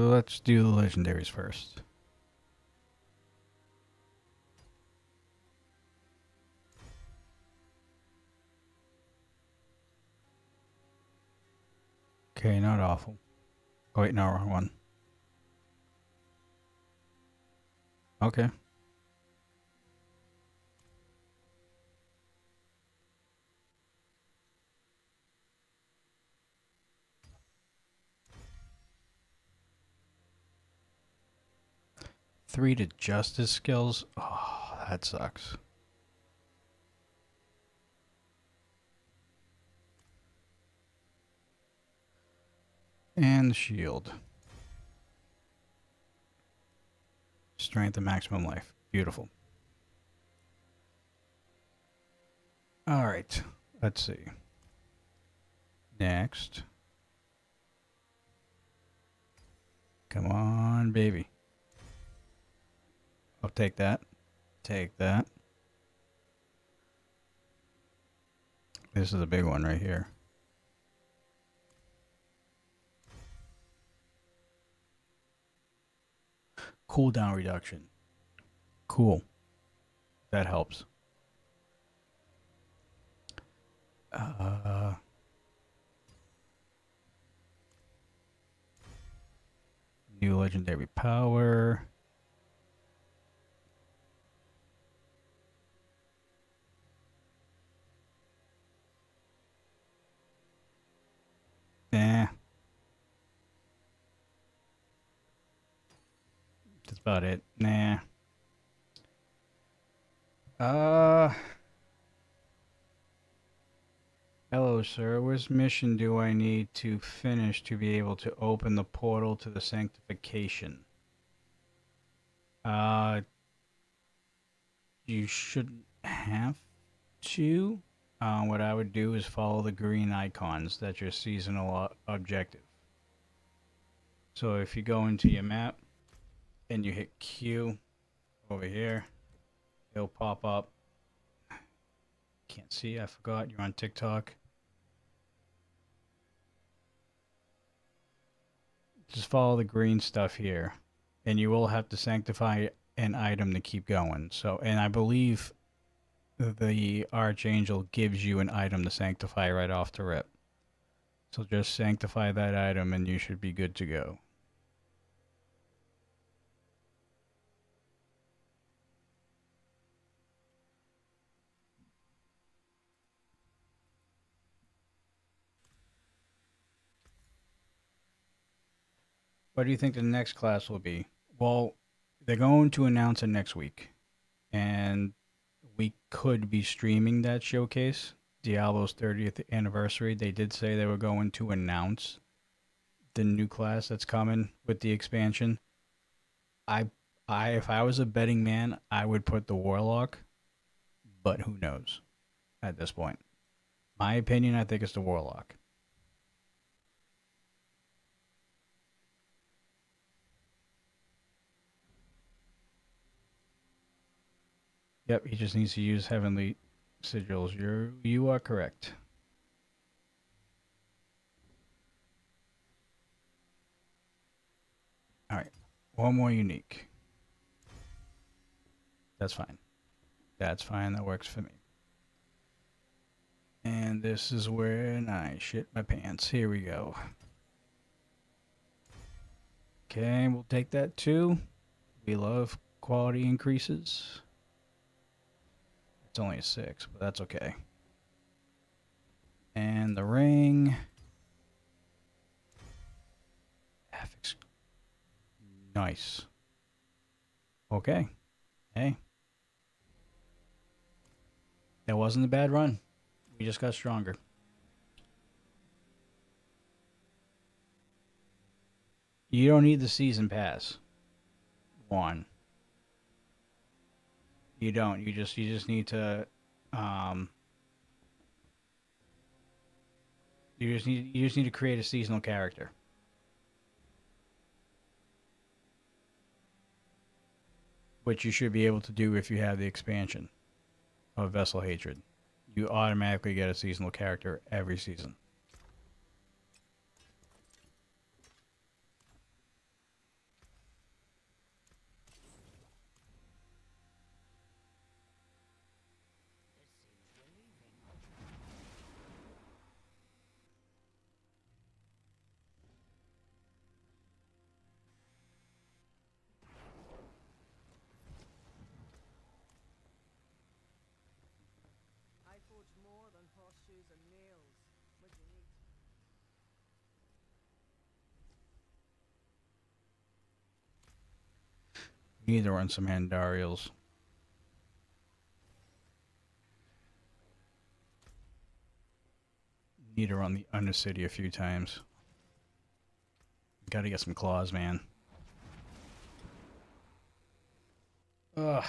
Let's do the legendaries first. Okay, not awful. Oh wait, no, wrong one. Okay. Three to justice skills. Oh, that sucks. And the shield. Strength and maximum life. Beautiful. Alright. Let's see. Next. Come on, baby. I'll take that. Take that. This is a big one right here. Cooldown reduction. Cool. That helps. New legendary power. about it. Nah. Uh, hello, sir. Which mission do I need to finish to be able to open the portal to the sanctification? You shouldn't have to. What I would do is follow the green icons. That's your seasonal objective. So if you go into your map and you hit Q over here, it'll pop up. Can't see, I forgot. You're on TikTok. Just follow the green stuff here. And you will have to sanctify an item to keep going. So, and I believe the Archangel gives you an item to sanctify right off the rip. So just sanctify that item and you should be good to go. What do you think the next class will be? Well, they're going to announce it next week. And we could be streaming that showcase. Diablo's 30th anniversary. They did say they were going to announce the new class that's coming with the expansion. If I was a betting man, I would put the Warlock, but who knows at this point. My opinion, I think it's the Warlock. Yep, he just needs to use Heavenly Sigils. You are correct. All right, one more unique. That's fine. That's fine. That works for me. And this is where I shit my pants. Here we go. Okay, we'll take that too. We love quality increases. It's only a 6, but that's okay. And the ring. Nice. Okay. Hey. That wasn't a bad run. We just got stronger. You don't need the season pass. One. You don't. You just need to you just need to create a seasonal character. Which you should be able to do if you have the expansion of Vessel Hatred. You automatically get a seasonal character every season. I forge more than horseshoes and nails. What do you need? We need to run some Andariels. Need to run the Undercity a few times. Gotta get some claws, man. Ugh.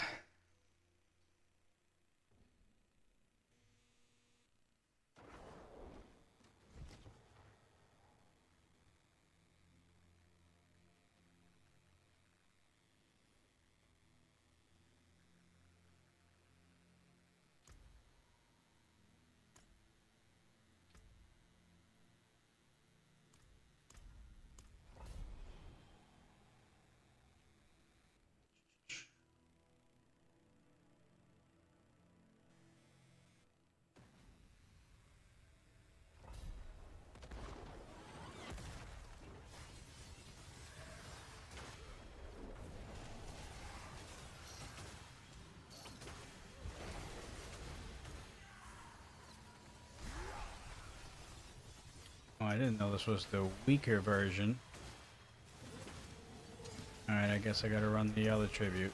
Oh, I didn't know this was the weaker version. Alright, I guess I gotta run the other tribute.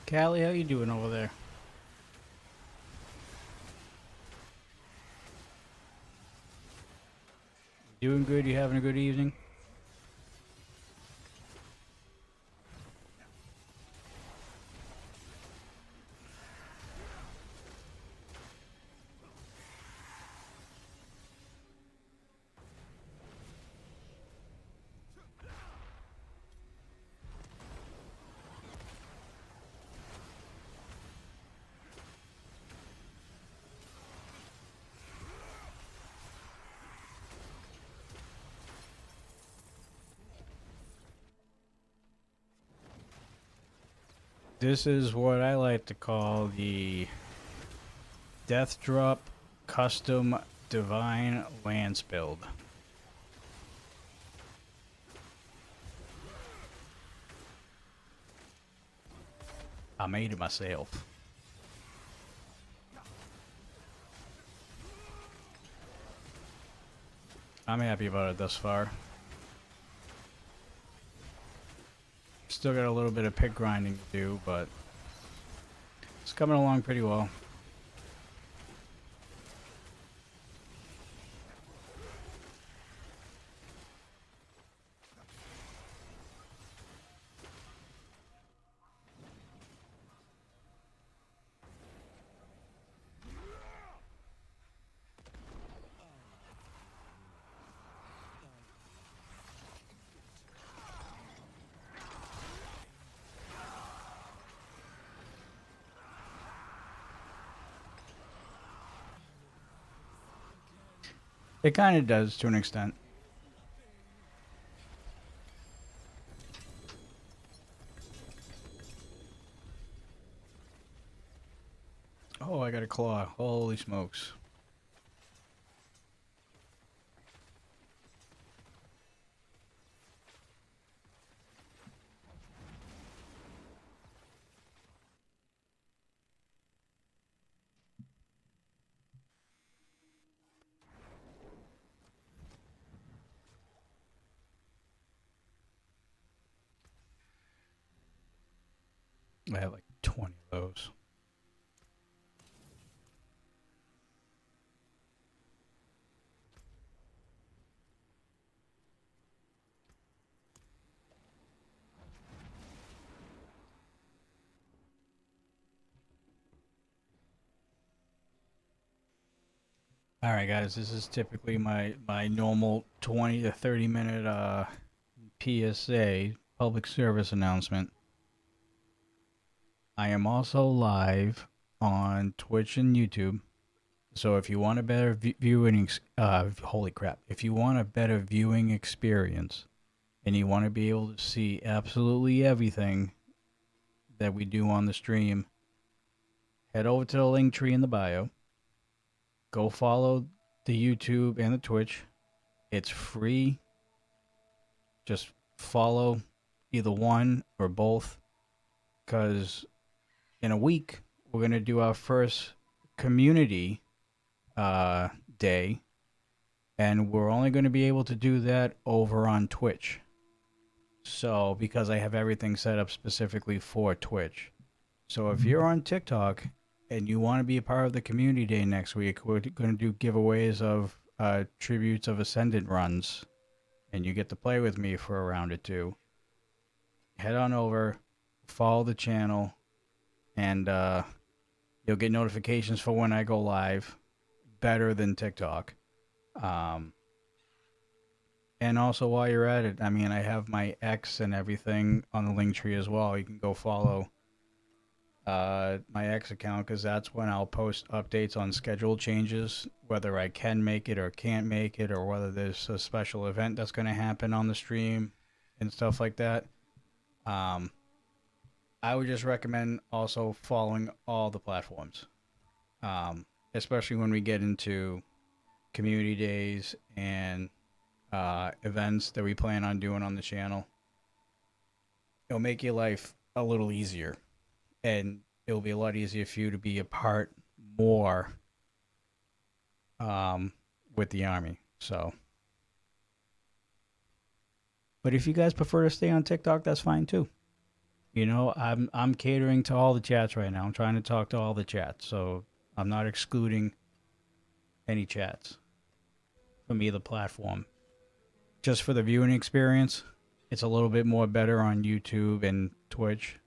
Callie, how you doing over there? Doing good? You having a good evening? This is what I like to call the Deathdrop Custom Divine Lance build. I made it myself. I'm happy about it thus far. Still got a little bit of pick grinding to do, but it's coming along pretty well. It kind of does to an extent. Oh, I got a claw. Holy smokes. I have like 20 of those. Alright guys, this is typically my normal 20 to 30 minute PSA, public service announcement. I am also live on Twitch and YouTube. So if you want a better viewing, holy crap, if you want a better viewing experience and you want to be able to see absolutely everything that we do on the stream, head over to the link tree in the bio. Go follow the YouTube and the Twitch. It's free. Just follow either one or both, because in a week we're gonna do our first community day, and we're only going to be able to do that over on Twitch. So, because I have everything set up specifically for Twitch. So, if you're on TikTok and you want to be a part of the community day next week, we're going to do giveaways of tributes of Ascendant runs, and you get to play with me for a round or two. Head on over, follow the channel, and you'll get notifications for when I go live. Better than TikTok. And also, while you're at it, I mean, I have my X and everything on the link tree as well. You can go follow my X account, because that's when I'll post updates on schedule changes, whether I can make it or can't make it, or whether there's a special event that's going to happen on the stream and stuff like that. I would just recommend also following all the platforms, especially when we get into community days and events that we plan on doing on the channel. It'll make your life a little easier, and it'll be a lot easier for you to be a part more with the army. So, but if you guys prefer to stay on TikTok, that's fine too. You know, I'm catering to all the chats right now. I'm trying to talk to all the chats, so I'm not excluding any chats from either platform. Just for the viewing experience, it's a little bit more better on YouTube and Twitch.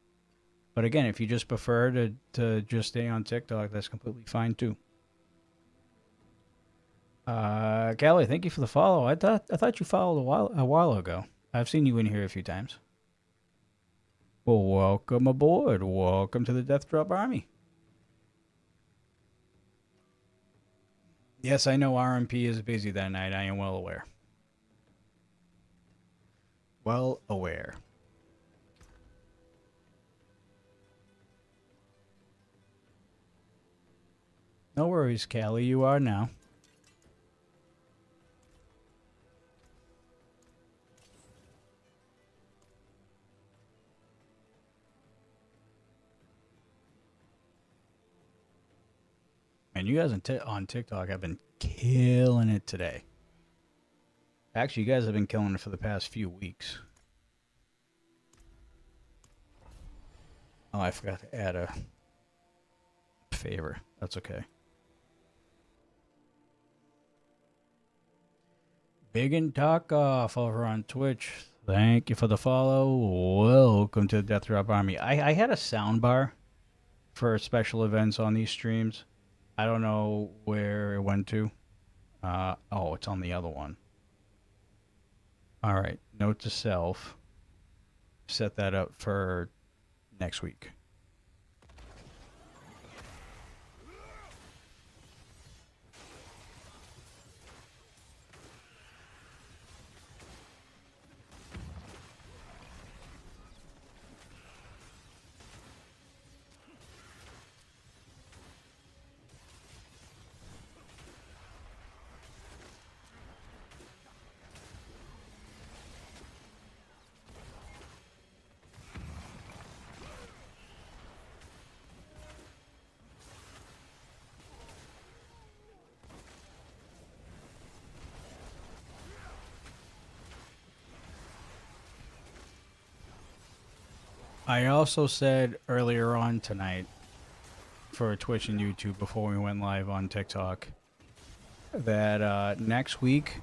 But again, if you just prefer to just stay on TikTok, that's completely fine too. Callie, thank you for the follow. I thought you followed a while ago. I've seen you in here a few times. Well, welcome aboard. Welcome to the Deathdrop Army. Yes, I know RMP is busy that night. I am well aware. Well aware. No worries, Callie. You are now. And you guys on TikTok have been killing it today. Actually, you guys have been killing it for the past few weeks. Oh, I forgot to add a favor. That's okay. Big and Talk Off over on Twitch. Thank you for the follow. Welcome to the Deathdrop Army. I had a soundbar for special events on these streams. I don't know where it went to. Oh, it's on the other one. All right. Note to self. Set that up for next week. I also said earlier on tonight for Twitch and YouTube before we went live on TikTok that next week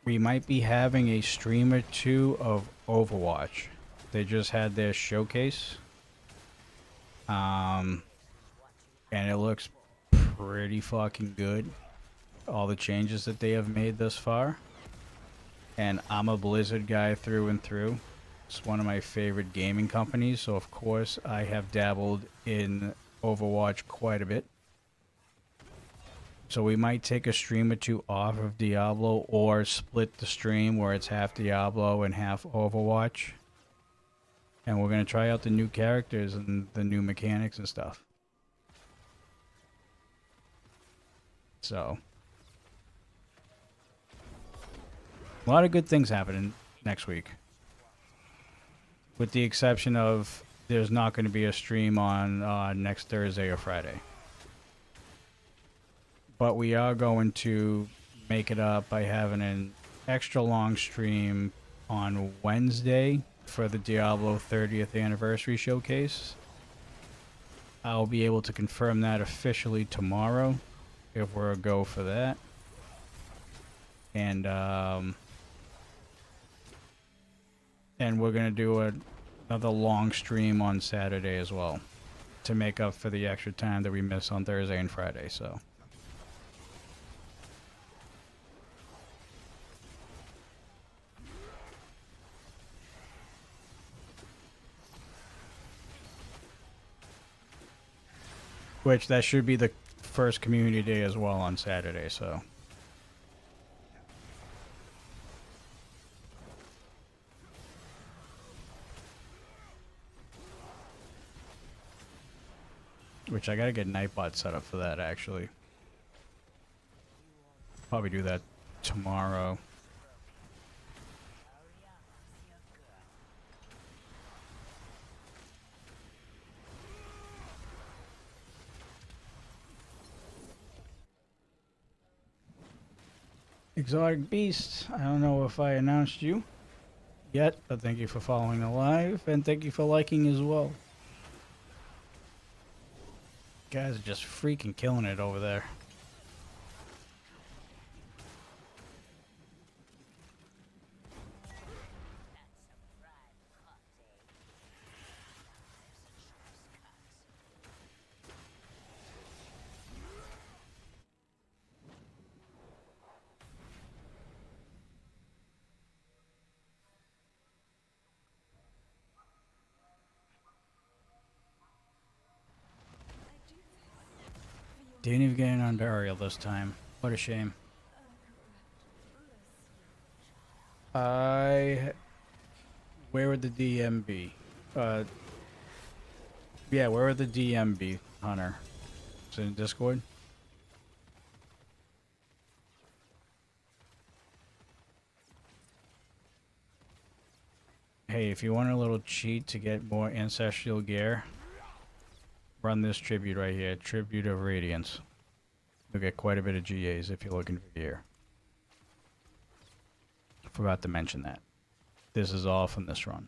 we might be having a stream or two of Overwatch. They just had their showcase. And it looks pretty fucking good. All the changes that they have made thus far. And I'm a Blizzard guy through and through. It's one of my favorite gaming companies, so of course I have dabbled in Overwatch quite a bit. So we might take a stream or two off of Diablo, or split the stream where it's half Diablo and half Overwatch. And we're going to try out the new characters and the new mechanics and stuff. So, a lot of good things happening next week. with the exception of there's not going to be a stream on next Thursday or Friday. But we are going to make it up by having an extra long stream on Wednesday for the Diablo 30th anniversary showcase. I'll be able to confirm that officially tomorrow if we're a go for that. And we're going to do another long stream on Saturday as well to make up for the extra time that we miss on Thursday and Friday, so. Which that should be the first community day as well on Saturday, so. Which I gotta get Nightbot set up for that, actually. Probably do that tomorrow. Exotic Beast, I don't know if I announced you yet, but thank you for following the live, and thank you for liking as well. Guys are just freaking killing it over there. Didn't even get in on burial this time. What a shame. Where would the DM be? Yeah, where would the DM be, Hunter? Is it in Discord? Hey, if you want a little cheat to get more ancestral gear, run this tribute right here, Tribute of Radiance. You'll get quite a bit of GAs if you're looking for gear. Forgot to mention that. This is all from this run.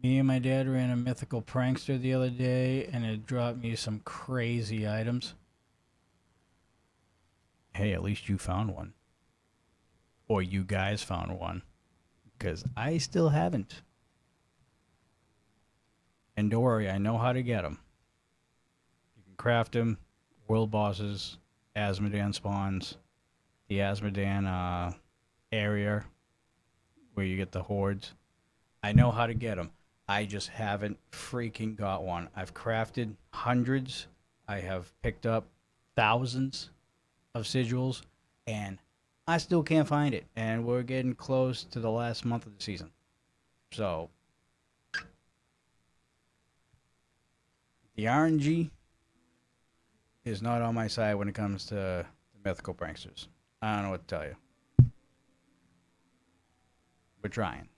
Me and my dad ran a mythical prankster the other day, and it dropped me some crazy items. Hey, at least you found one. Or you guys found one. Because I still haven't. And don't worry, I know how to get them. You can craft them, world bosses, Asmodan spawns, the Asmodan area where you get the hordes. I know how to get them. I just haven't freaking got one. I've crafted hundreds. I have picked up thousands of sigils, and I still can't find it. And we're getting close to the last month of the season. So, the RNG is not on my side when it comes to the mythical pranksters. I don't know what to tell you. We're trying.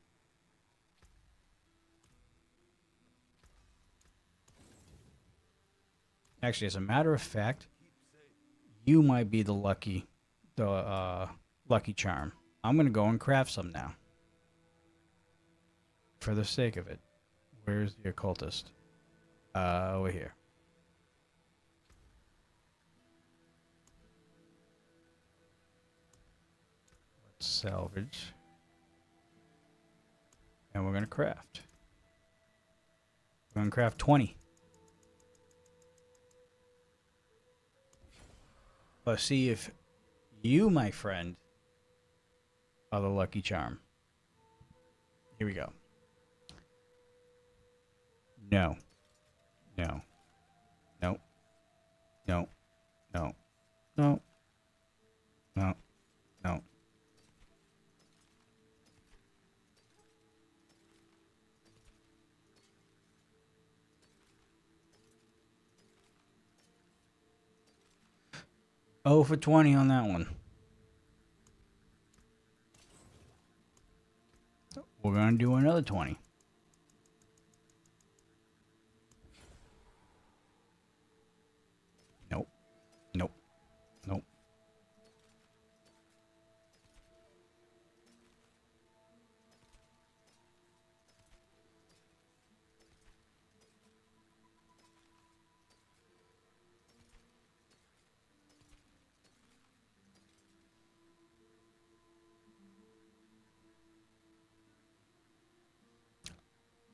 Actually, as a matter of fact, you might be the lucky charm. I'm gonna go and craft some now. For the sake of it. Where's the occultist? Over here. Let's salvage. And we're gonna craft. We're gonna craft 20. Let's see if you, my friend, are the lucky charm. Here we go. No. No. No. No. No. No. No. No. Oh for 20 on that one. We're gonna do another 20. Nope. Nope. Nope.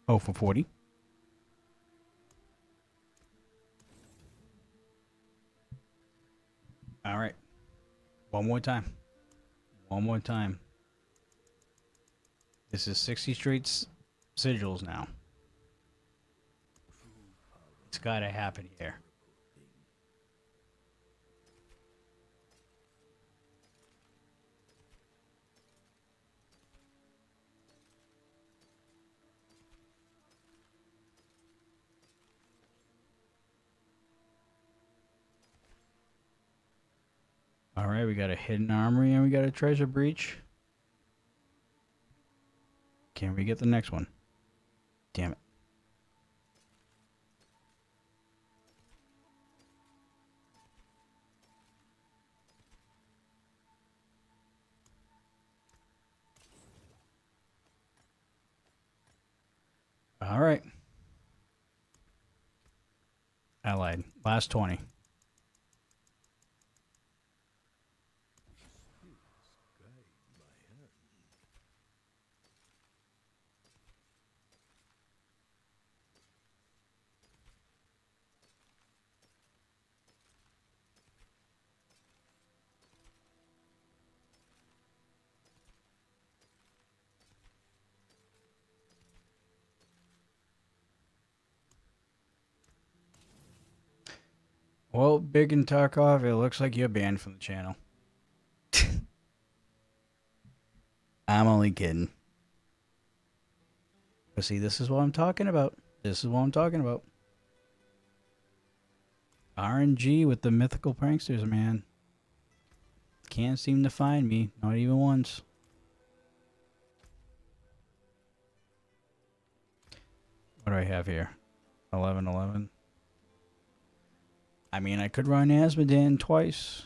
Oh for 40. All right. One more time. One more time. This is 60 straight sigils now. It's gotta happen here. All right, we got a hidden armory and we got a treasure breach. Can we get the next one? Damn it. All right. Allied. Last 20. Well, Big and Tarkov, it looks like you're banned from the channel. I'm only kidding. But see, this is what I'm talking about. This is what I'm talking about. RNG with the mythical pranksters, man. Can't seem to find me. Not even once. What do I have here? 1111. I mean, I could run Asmodan twice.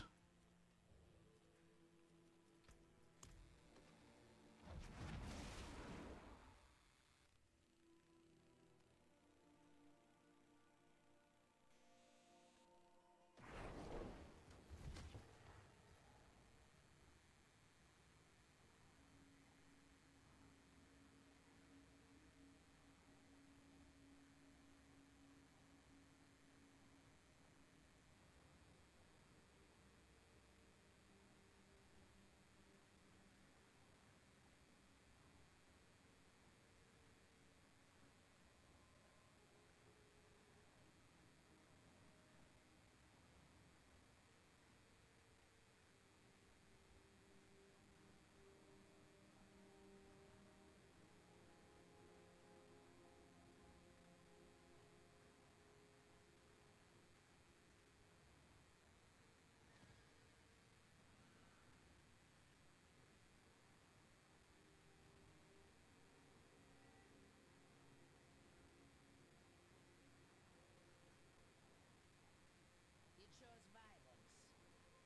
You chose violence. Me too.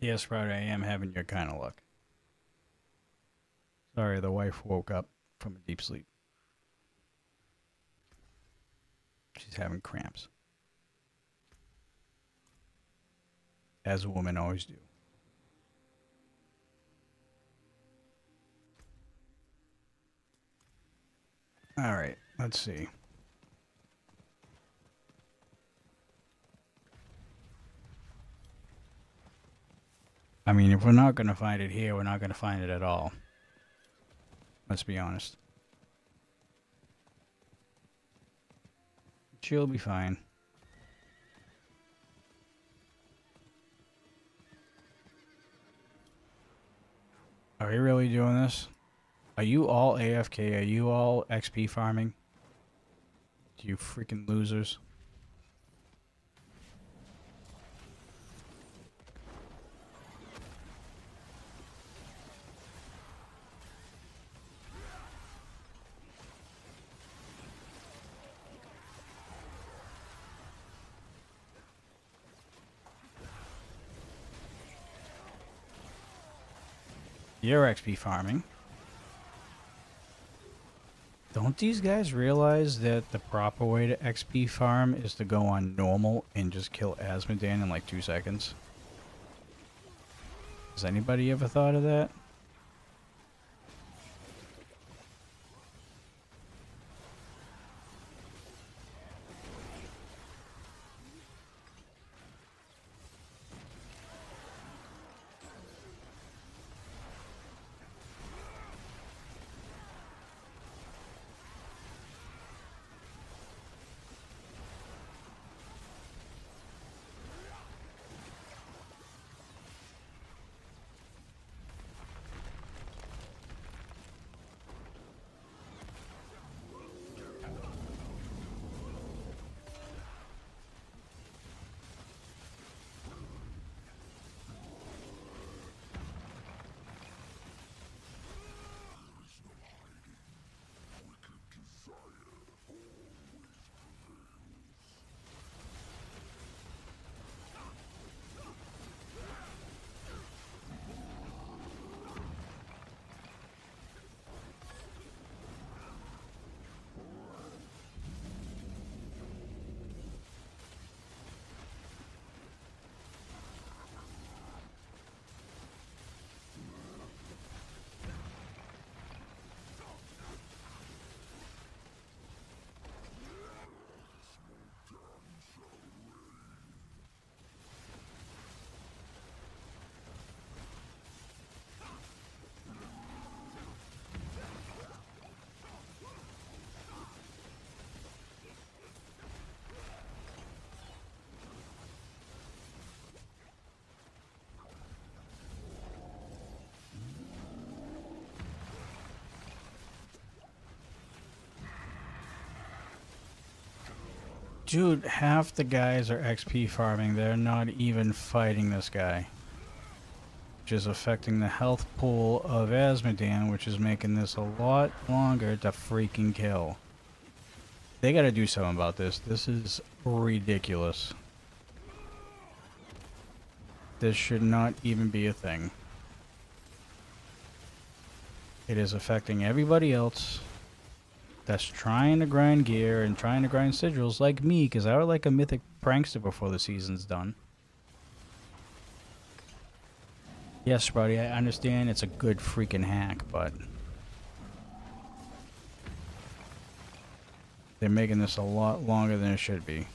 Yes, Friday, I am having your kind of luck. Sorry, the wife woke up from a deep sleep. She's having cramps. As women always do. All right, let's see. I mean, if we're not going to find it here, we're not going to find it at all. Let's be honest. She'll be fine. Are we really doing this? Are you all AFK? Are you all XP farming? You freaking losers. You're XP farming. Don't these guys realize that the proper way to XP farm is to go on normal and just kill Asmodan in like 2 seconds? Has anybody ever thought of that? Dude, half the guys are XP farming. They're not even fighting this guy. Which is affecting the health pool of Asmodan, which is making this a lot longer to freaking kill. They gotta do something about this. This is ridiculous. This should not even be a thing. It is affecting everybody else that's trying to grind gear and trying to grind sigils like me, because I would like a mythic prankster before the season's done. Yes, buddy, I understand it's a good freaking hack, but they're making this a lot longer than it should be.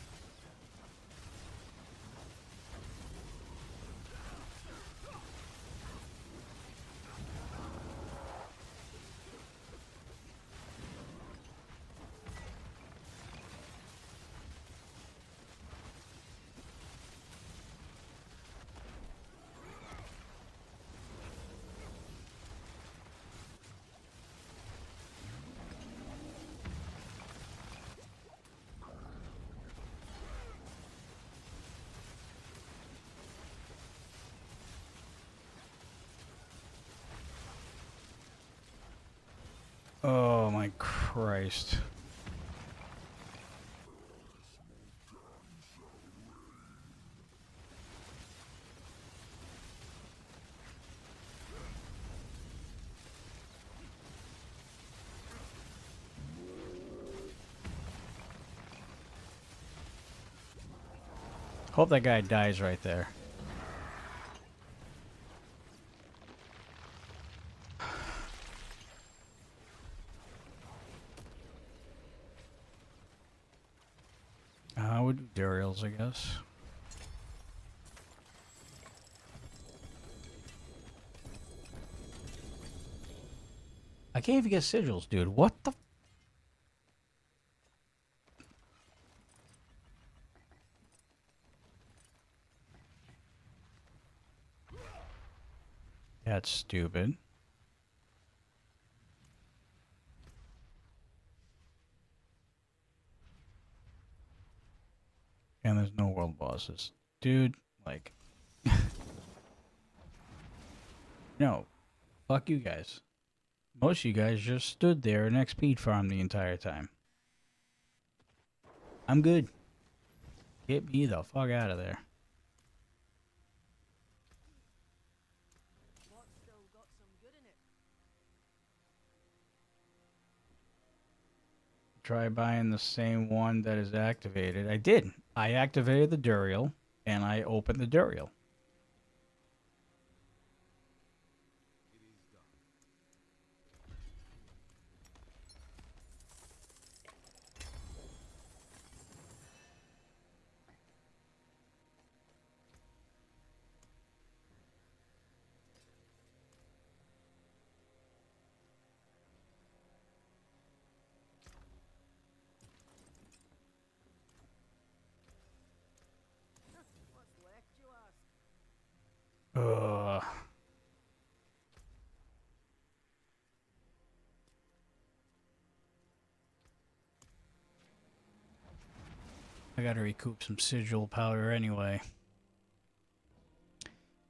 Oh my Christ. Hope that guy dies right there. Would do Duriels, I guess. I can't even get sigils, dude. What the? That's stupid. And there's no world bosses. Dude, like... No. Fuck you guys. Most of you guys just stood there and XP farmed the entire time. I'm good. Get me the fuck out of there. What's still got some good in it? Try buying the same one that is activated. I did. I activated the Duriel, and I opened the Duriel. What's left, you ask? Ugh. I gotta recoup some sigil powder anyway.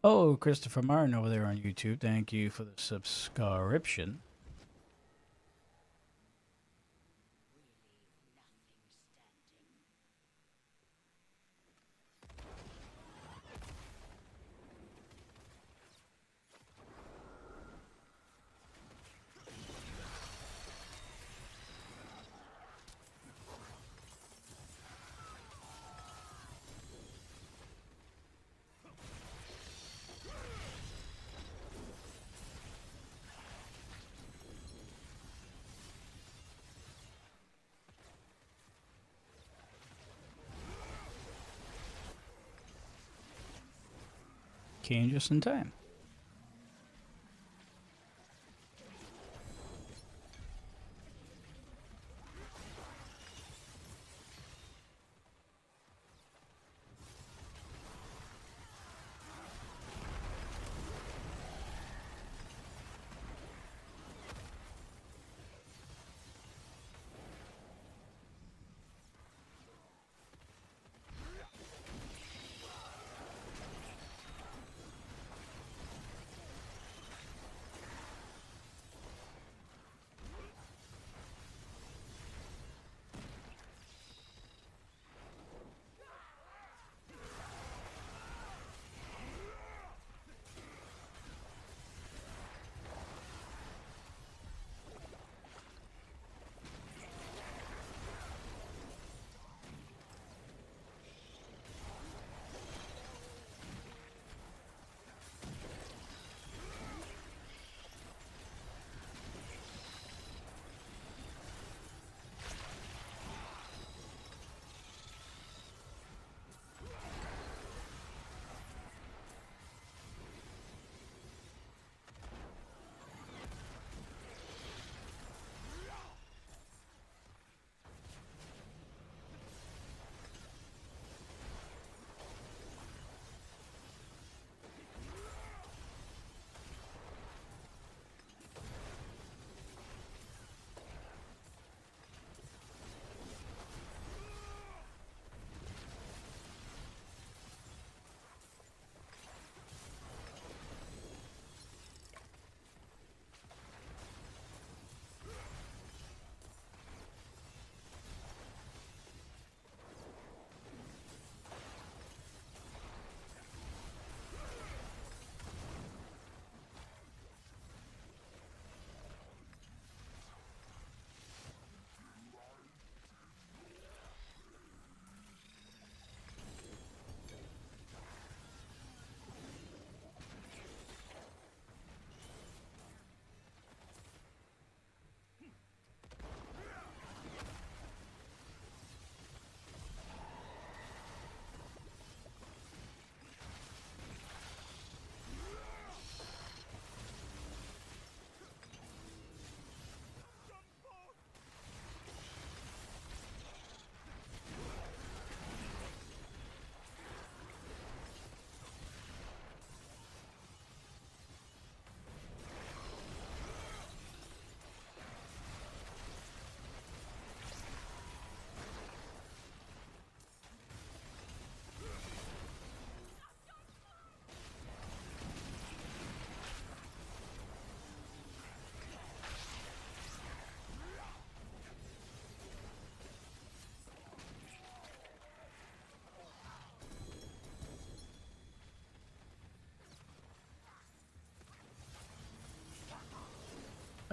Oh, Christopher Martin over there on YouTube. Thank you for the subscription. Came just in time.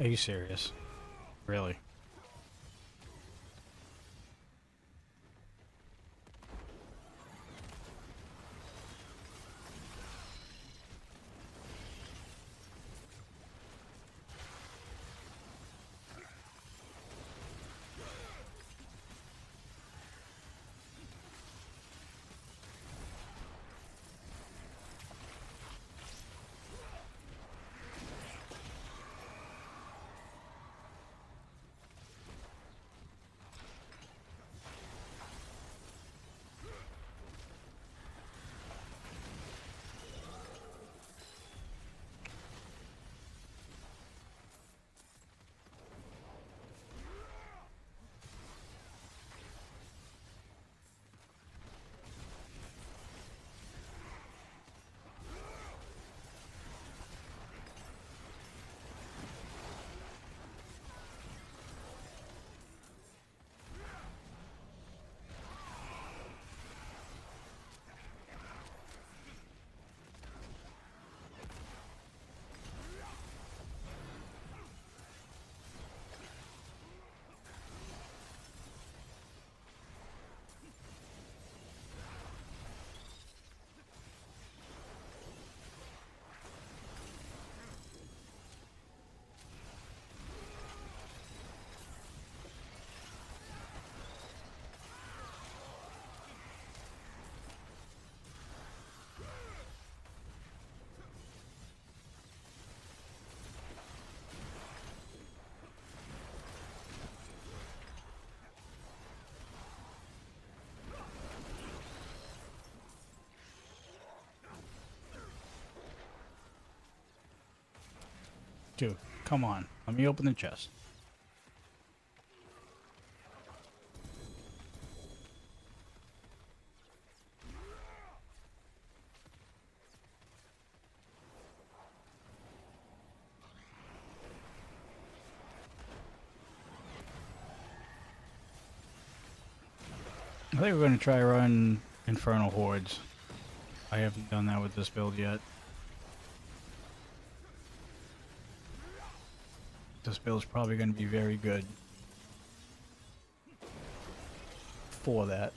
Are you serious? Really? Dude, come on. Let me open the chest. I think we're going to try run Infernal Hordes. I haven't done that with this build yet. This build's probably going to be very good for that.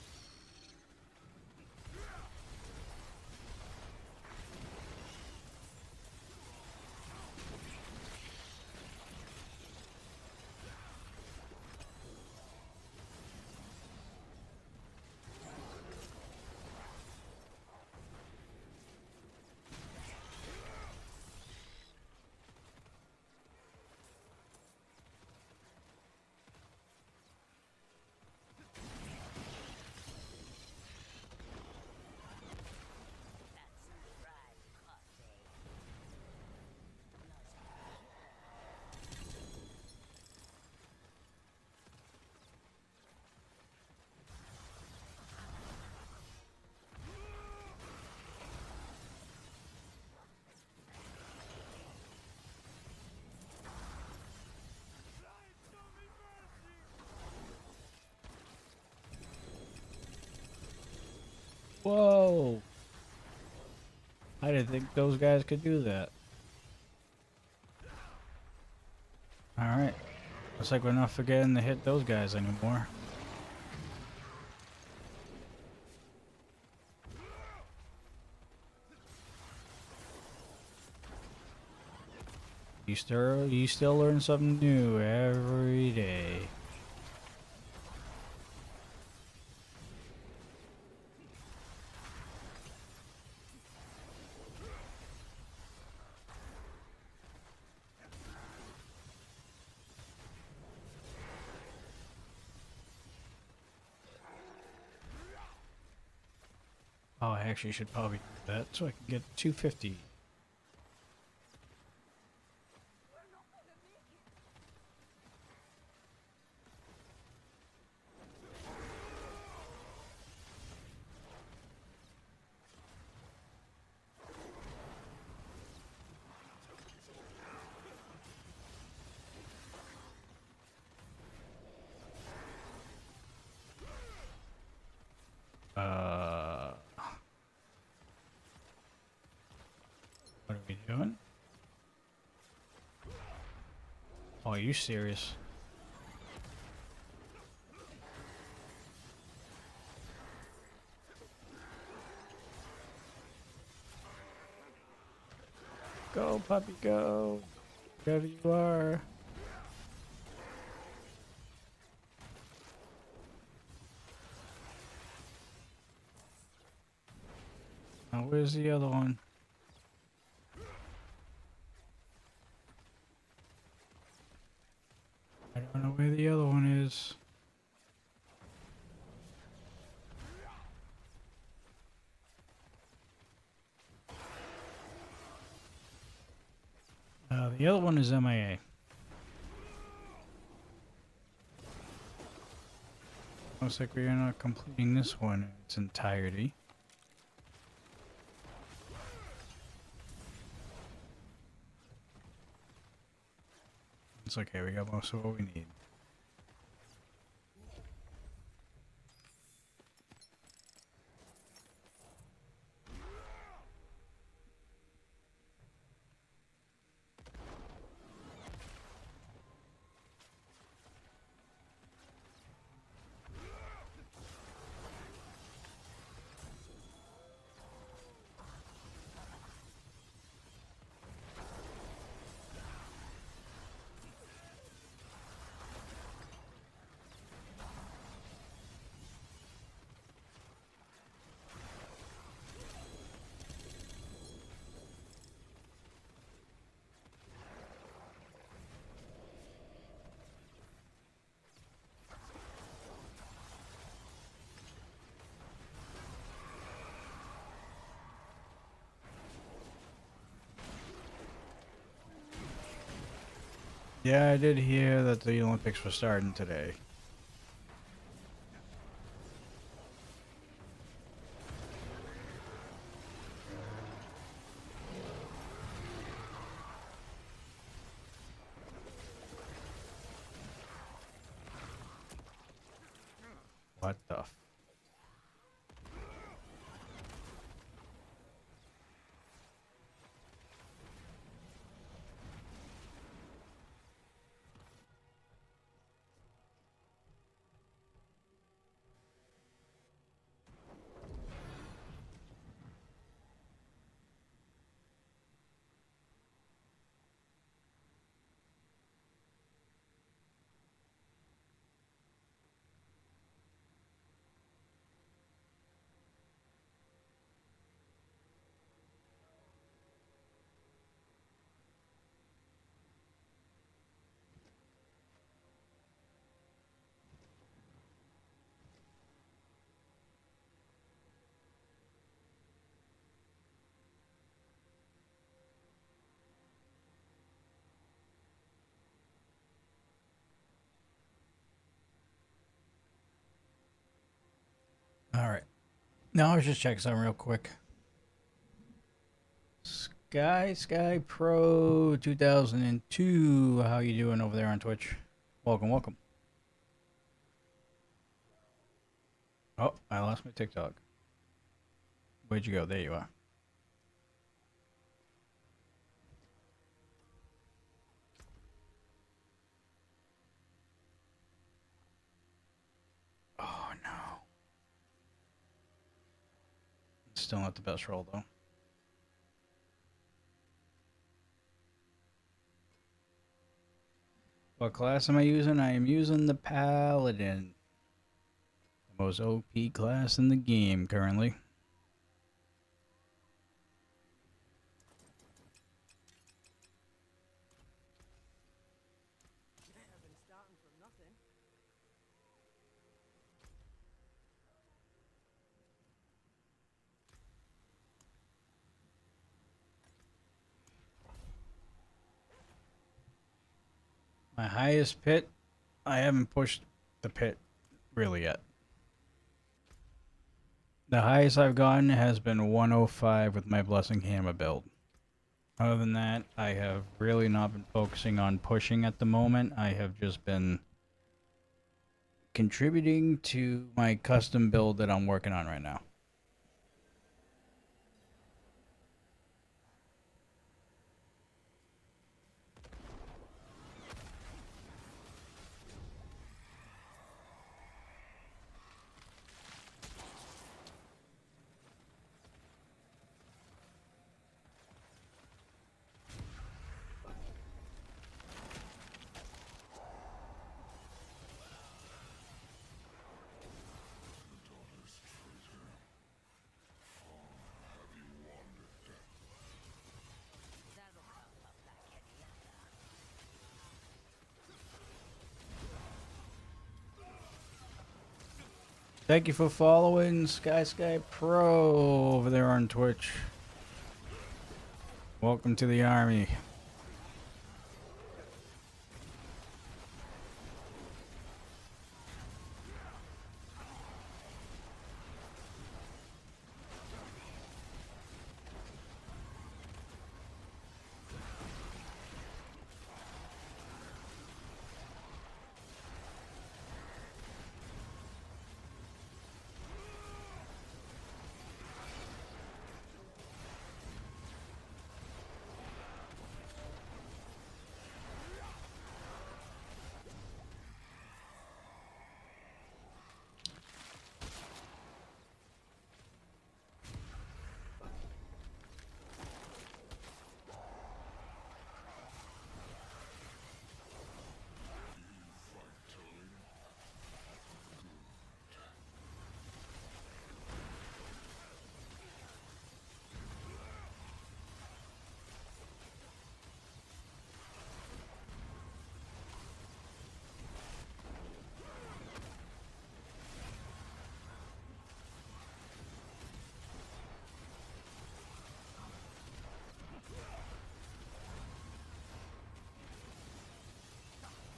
Whoa! I didn't think those guys could do that. Alright. Looks like we're not forgetting to hit those guys anymore. You still learn something new every day. Oh, I actually should probably do that so I can get 250. What are we doing? Oh, are you serious? Go, puppy, go. Wherever you are. Now, where's the other one? I don't know where the other one is. The other one is MIA. Looks like we are not completing this one in its entirety. It's okay, we got most of what we need. Yeah, I did hear that the Olympics were starting today. What the f- Alright. Now I was just checking something real quick. Sky Pro 2002. How you doing over there on Twitch? Welcome, welcome. Oh, I lost my TikTok. Where'd you go? There you are. Oh no. Still not the best roll though. What class am I using? I am using the Paladin. The most OP class in the game currently. Better than starting from nothing. My highest pit, I haven't pushed the pit really yet. The highest I've gotten has been 105 with my Blessing Hammer build. Other than that, I have really not been focusing on pushing at the moment. I have just been contributing to my custom build that I'm working on right now. Thank you for following Sky Pro over there on Twitch. Welcome to the army.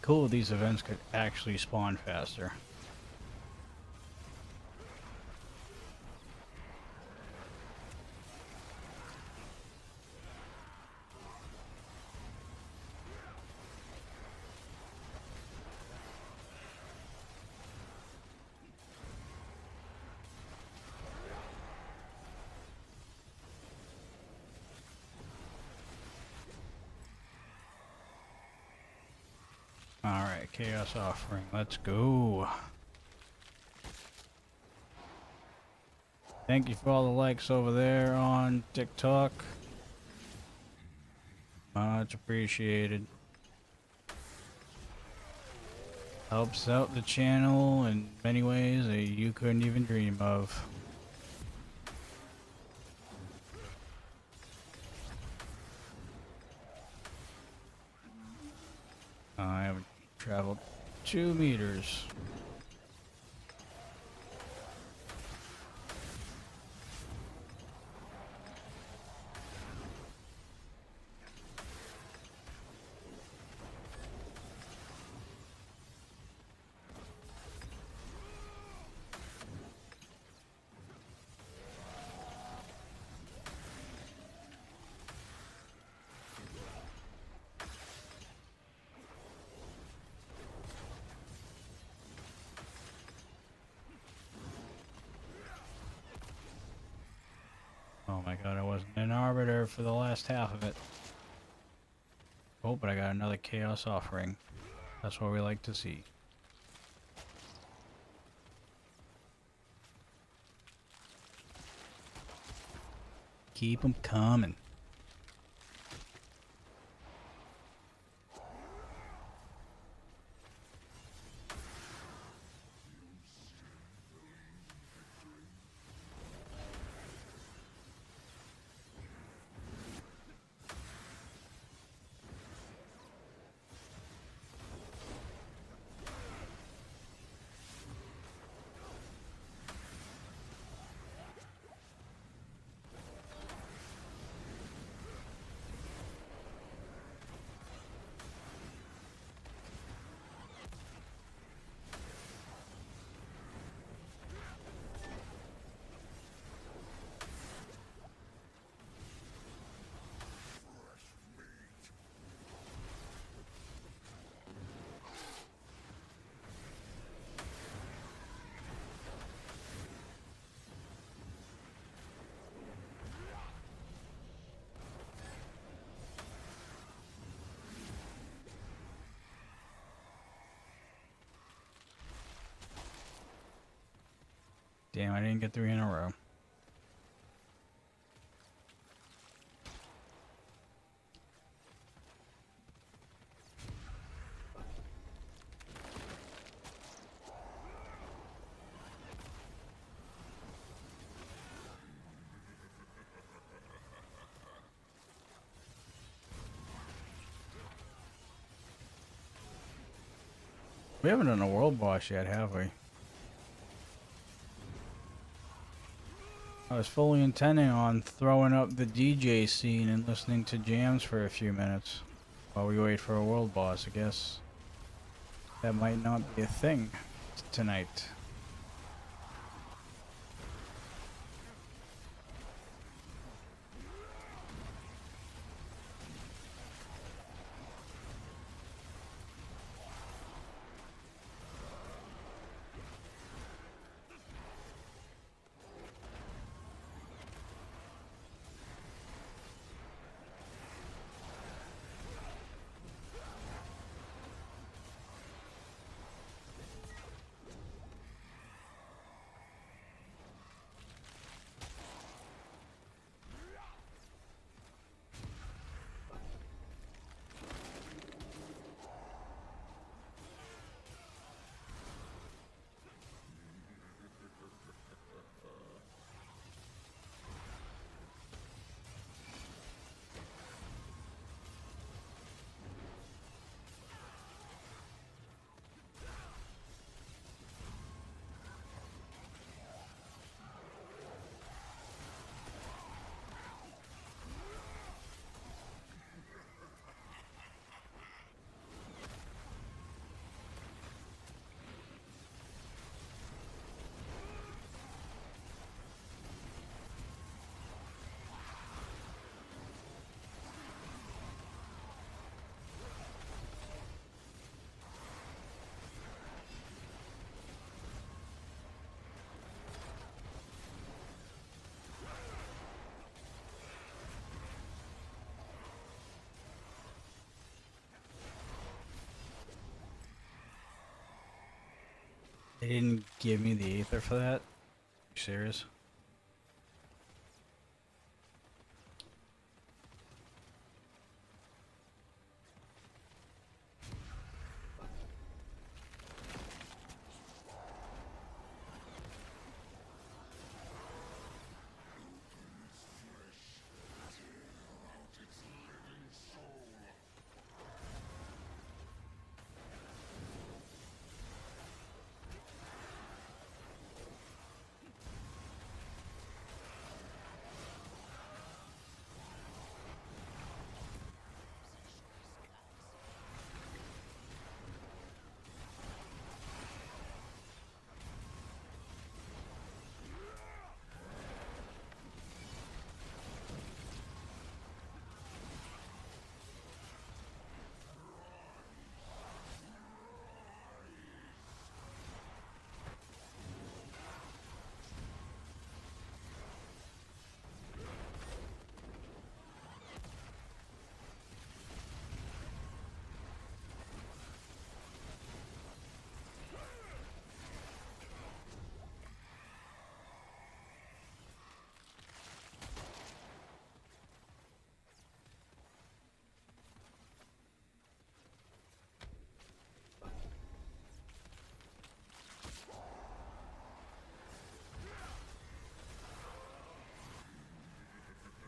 Cool, these events could actually spawn faster. Alright, Chaos Offering, let's go. Thank you for all the likes over there on TikTok. Much appreciated. Helps out the channel in many ways that you couldn't even dream of. I haven't traveled 2 meters. Oh my god, I wasn't an arbiter for the last half of it. Oh, but I got another Chaos Offering. That's what we like to see. Keep them coming. Damn, I didn't get 3 in a row. We haven't done a world boss yet, have we? I was fully intending on throwing up the DJ scene and listening to jams for a few minutes while we wait for a world boss. I guess that might not be a thing tonight. They didn't give me the Aether for that? You serious?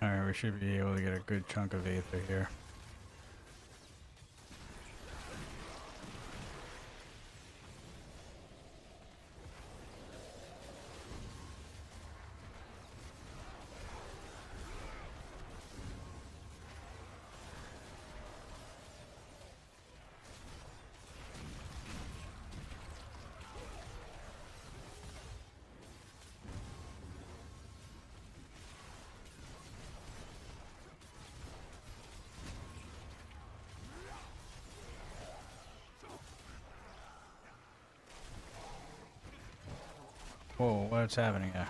Alright, we should be able to get a good chunk of Aether here. Whoa, what's happening there?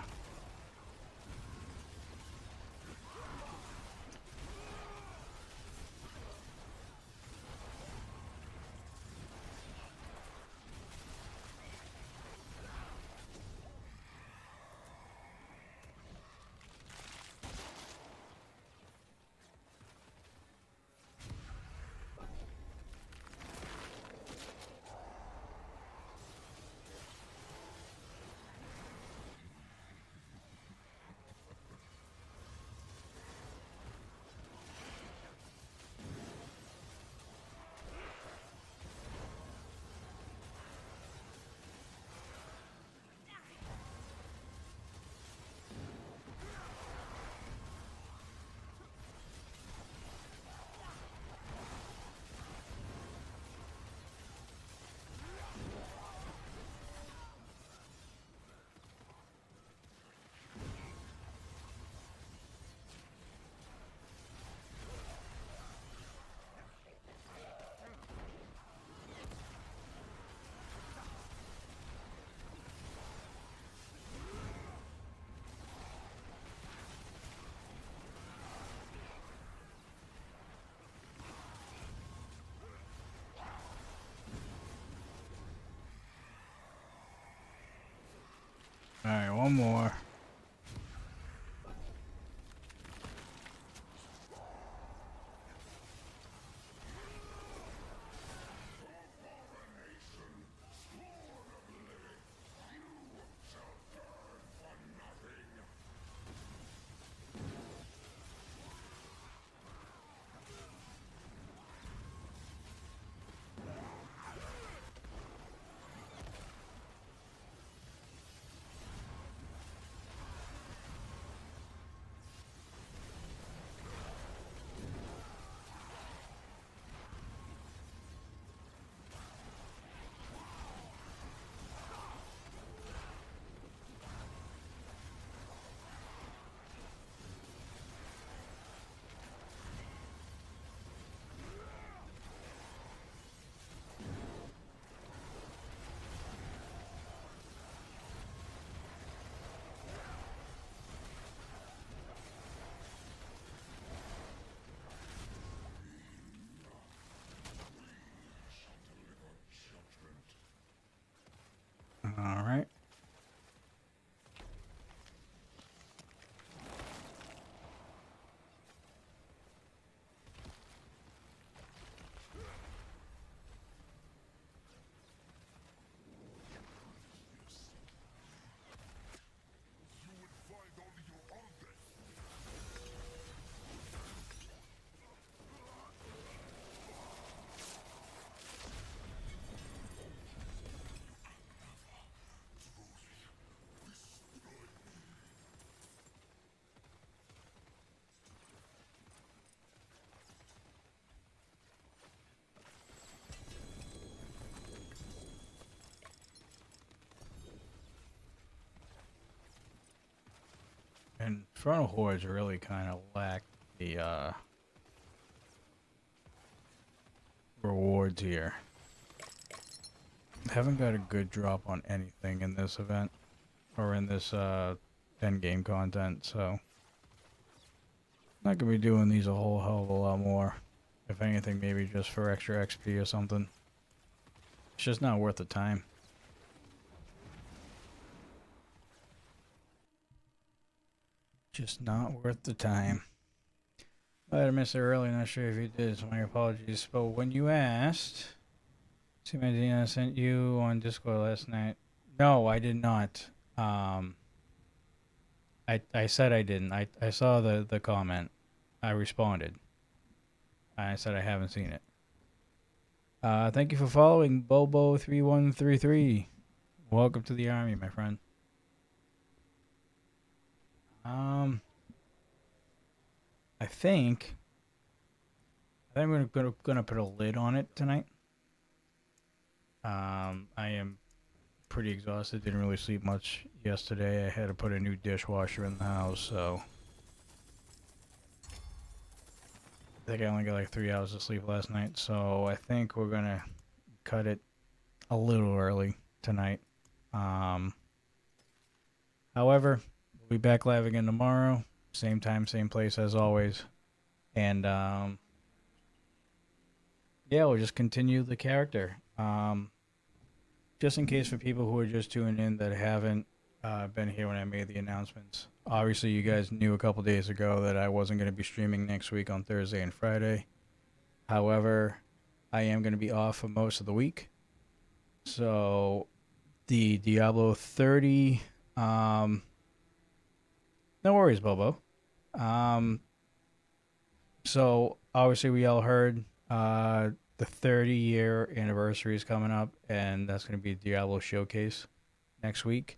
One more. All right. And Frontal Hordes really kind of lack the rewards here. Haven't got a good drop on anything in this event or in this end game content, so not gonna be doing these a whole hell of a lot more. If anything, maybe just for extra XP or something. It's just not worth the time. Just not worth the time. I missed it earlier, not sure if you did, so my apologies. But when you asked, see my Dina sent you on Discord last night. No, I did not. I said I didn't. I saw the comment. I responded. I said I haven't seen it. Thank you for following Bobo3133. Welcome to the army, my friend. I think I'm gonna put a lid on it tonight. I am pretty exhausted. Didn't really sleep much yesterday. I had to put a new dishwasher in the house, so I think I only got like 3 hours of sleep last night. So I think we're gonna cut it a little early tonight. However, we'll be back live again tomorrow. Same time, same place as always. And, yeah, we'll just continue the character. Just in case for people who are just tuning in that haven't been here when I made the announcements. Obviously, you guys knew a couple days ago that I wasn't going to be streaming next week on Thursday and Friday. However, I am going to be off for most of the week. So, the Diablo 30... no worries, Bobo. So obviously we all heard the 30-year anniversary is coming up, and that's going to be a Diablo showcase next week.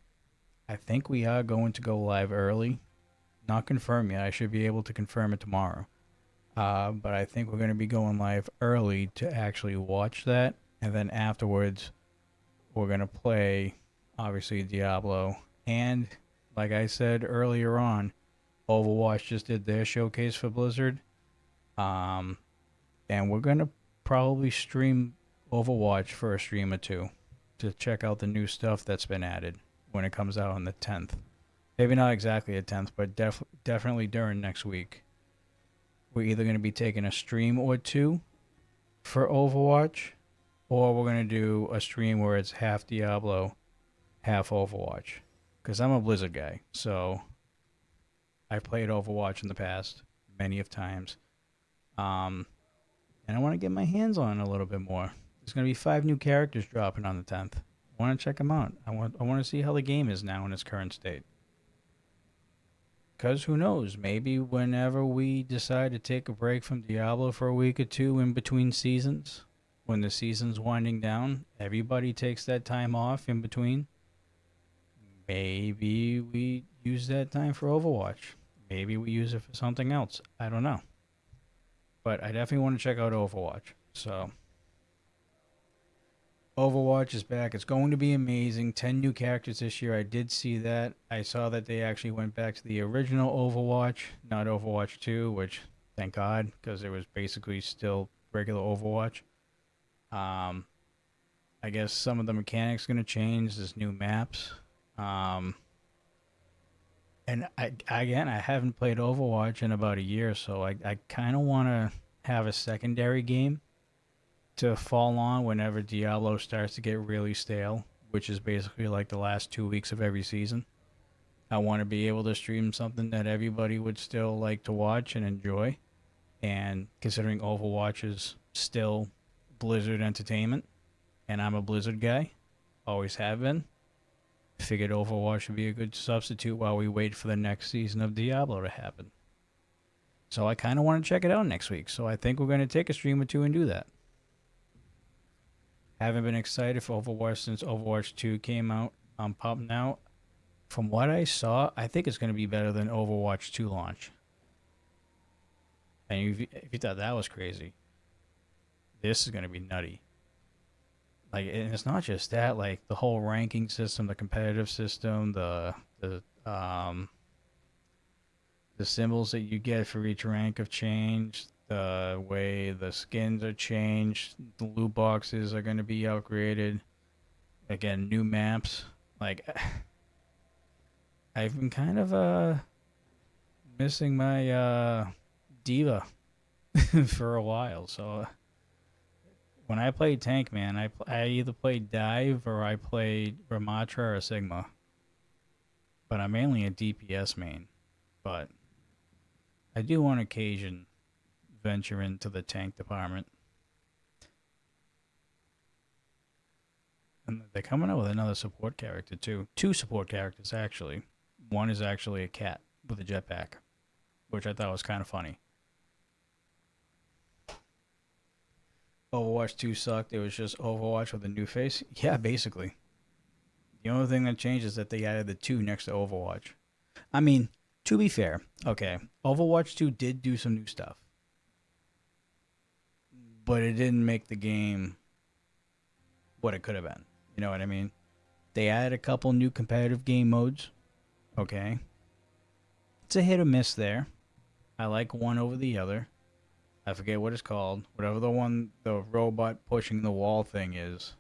I think we are going to go live early. Not confirmed yet. I should be able to confirm it tomorrow. But I think we're going to be going live early to actually watch that, and then afterwards we're going to play, obviously, Diablo. And like I said earlier on, Overwatch just did their showcase for Blizzard. And we're going to probably stream Overwatch for a stream or two to check out the new stuff that's been added when it comes out on the 10th. Maybe not exactly the 10th, but definitely during next week. We're either going to be taking a stream or two for Overwatch, or we're going to do a stream where it's half Diablo, half Overwatch. because I'm a Blizzard guy. So I played Overwatch in the past many of times. And I want to get my hands on it a little bit more. There's going to be 5 new characters dropping on the 10th. I want to check them out. I want to see how the game is now in its current state. Because who knows? Maybe whenever we decide to take a break from Diablo for a week or two in between seasons, when the season's winding down, everybody takes that time off in between. Maybe we use that time for Overwatch. Maybe we use it for something else. I don't know. But I definitely want to check out Overwatch. So, Overwatch is back. It's going to be amazing. 10 new characters this year. I did see that. I saw that they actually went back to the original Overwatch, not Overwatch 2, which, thank God, because it was basically still regular Overwatch. I guess some of the mechanics going to change. There's new maps. And I haven't played Overwatch in about a year, so I kind of want to have a secondary game to fall on whenever Diablo starts to get really stale, which is basically like the last 2 weeks of every season. I want to be able to stream something that everybody would still like to watch and enjoy. And considering Overwatch is still Blizzard Entertainment, and I'm a Blizzard guy, always have been, figured Overwatch would be a good substitute while we wait for the next season of Diablo to happen. So I kind of want to check it out next week. So I think we're going to take a stream or two and do that. Haven't been excited for Overwatch since Overwatch 2 came out. I'm pumped now. From what I saw, I think it's going to be better than Overwatch 2 launch. And if you thought that was crazy, this is going to be nutty. Like, and it's not just that. Like the whole ranking system, the competitive system, the symbols that you get for each rank have changed. The way the skins are changed. The loot boxes are going to be upgraded. Again, new maps. Like, I've been kind of missing my diva for a while. So when I played Tank Man, I either played Dive or I played Ramatra or Sigma. But I'm mainly a DPS main. But I do on occasion venture into the tank department. And they're coming out with another support character too. 2 support characters actually. One is actually a cat with a jetpack, which I thought was kind of funny. Overwatch 2 sucked. It was just Overwatch with a new face. Yeah, basically. The only thing that changed is that they added the 2 next to Overwatch. I mean, to be fair, okay, Overwatch 2 did do some new stuff. But it didn't make the game what it could have been. You know what I mean? They added a couple new competitive game modes. Okay. It's a hit or miss there. I like one over the other. I forget what it's called. Whatever the robot pushing the wall thing is.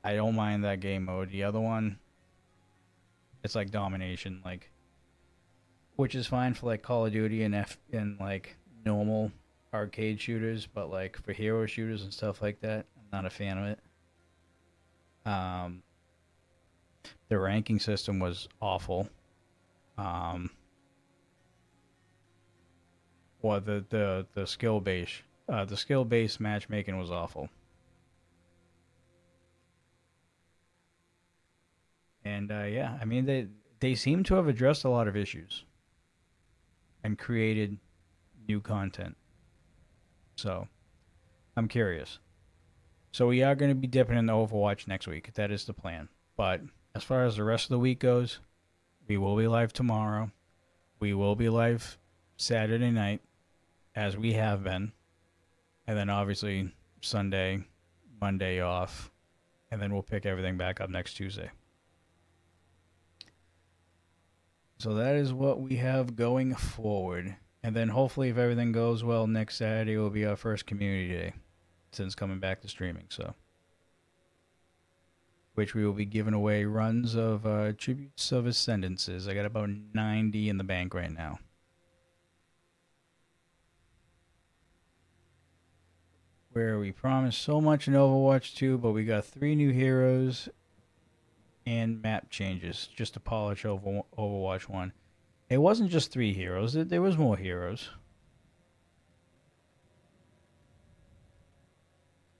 I don't mind that game mode. The other one, it's like domination, like, which is fine for like Call of Duty and like normal arcade shooters, but like for hero shooters and stuff like that, I'm not a fan of it. The ranking system was awful. Well, the skill based matchmaking was awful. And yeah, I mean they seem to have addressed a lot of issues and created new content. So, I'm curious. So we are going to be dipping into Overwatch next week. That is the plan. But as far as the rest of the week goes, we will be live tomorrow. We will be live Saturday night, as we have been. And then obviously Sunday, Monday off. And then we'll pick everything back up next Tuesday. So that is what we have going forward. And then hopefully if everything goes well, next Saturday will be our first community day since coming back to streaming. So, which we will be giving away runs of Tributes of Ascendances. I got about 90 in the bank right now. Where we promised so much in Overwatch 2, but we got 3 new heroes and map changes just to polish over Overwatch 1. It wasn't just 3 heroes, there was more heroes.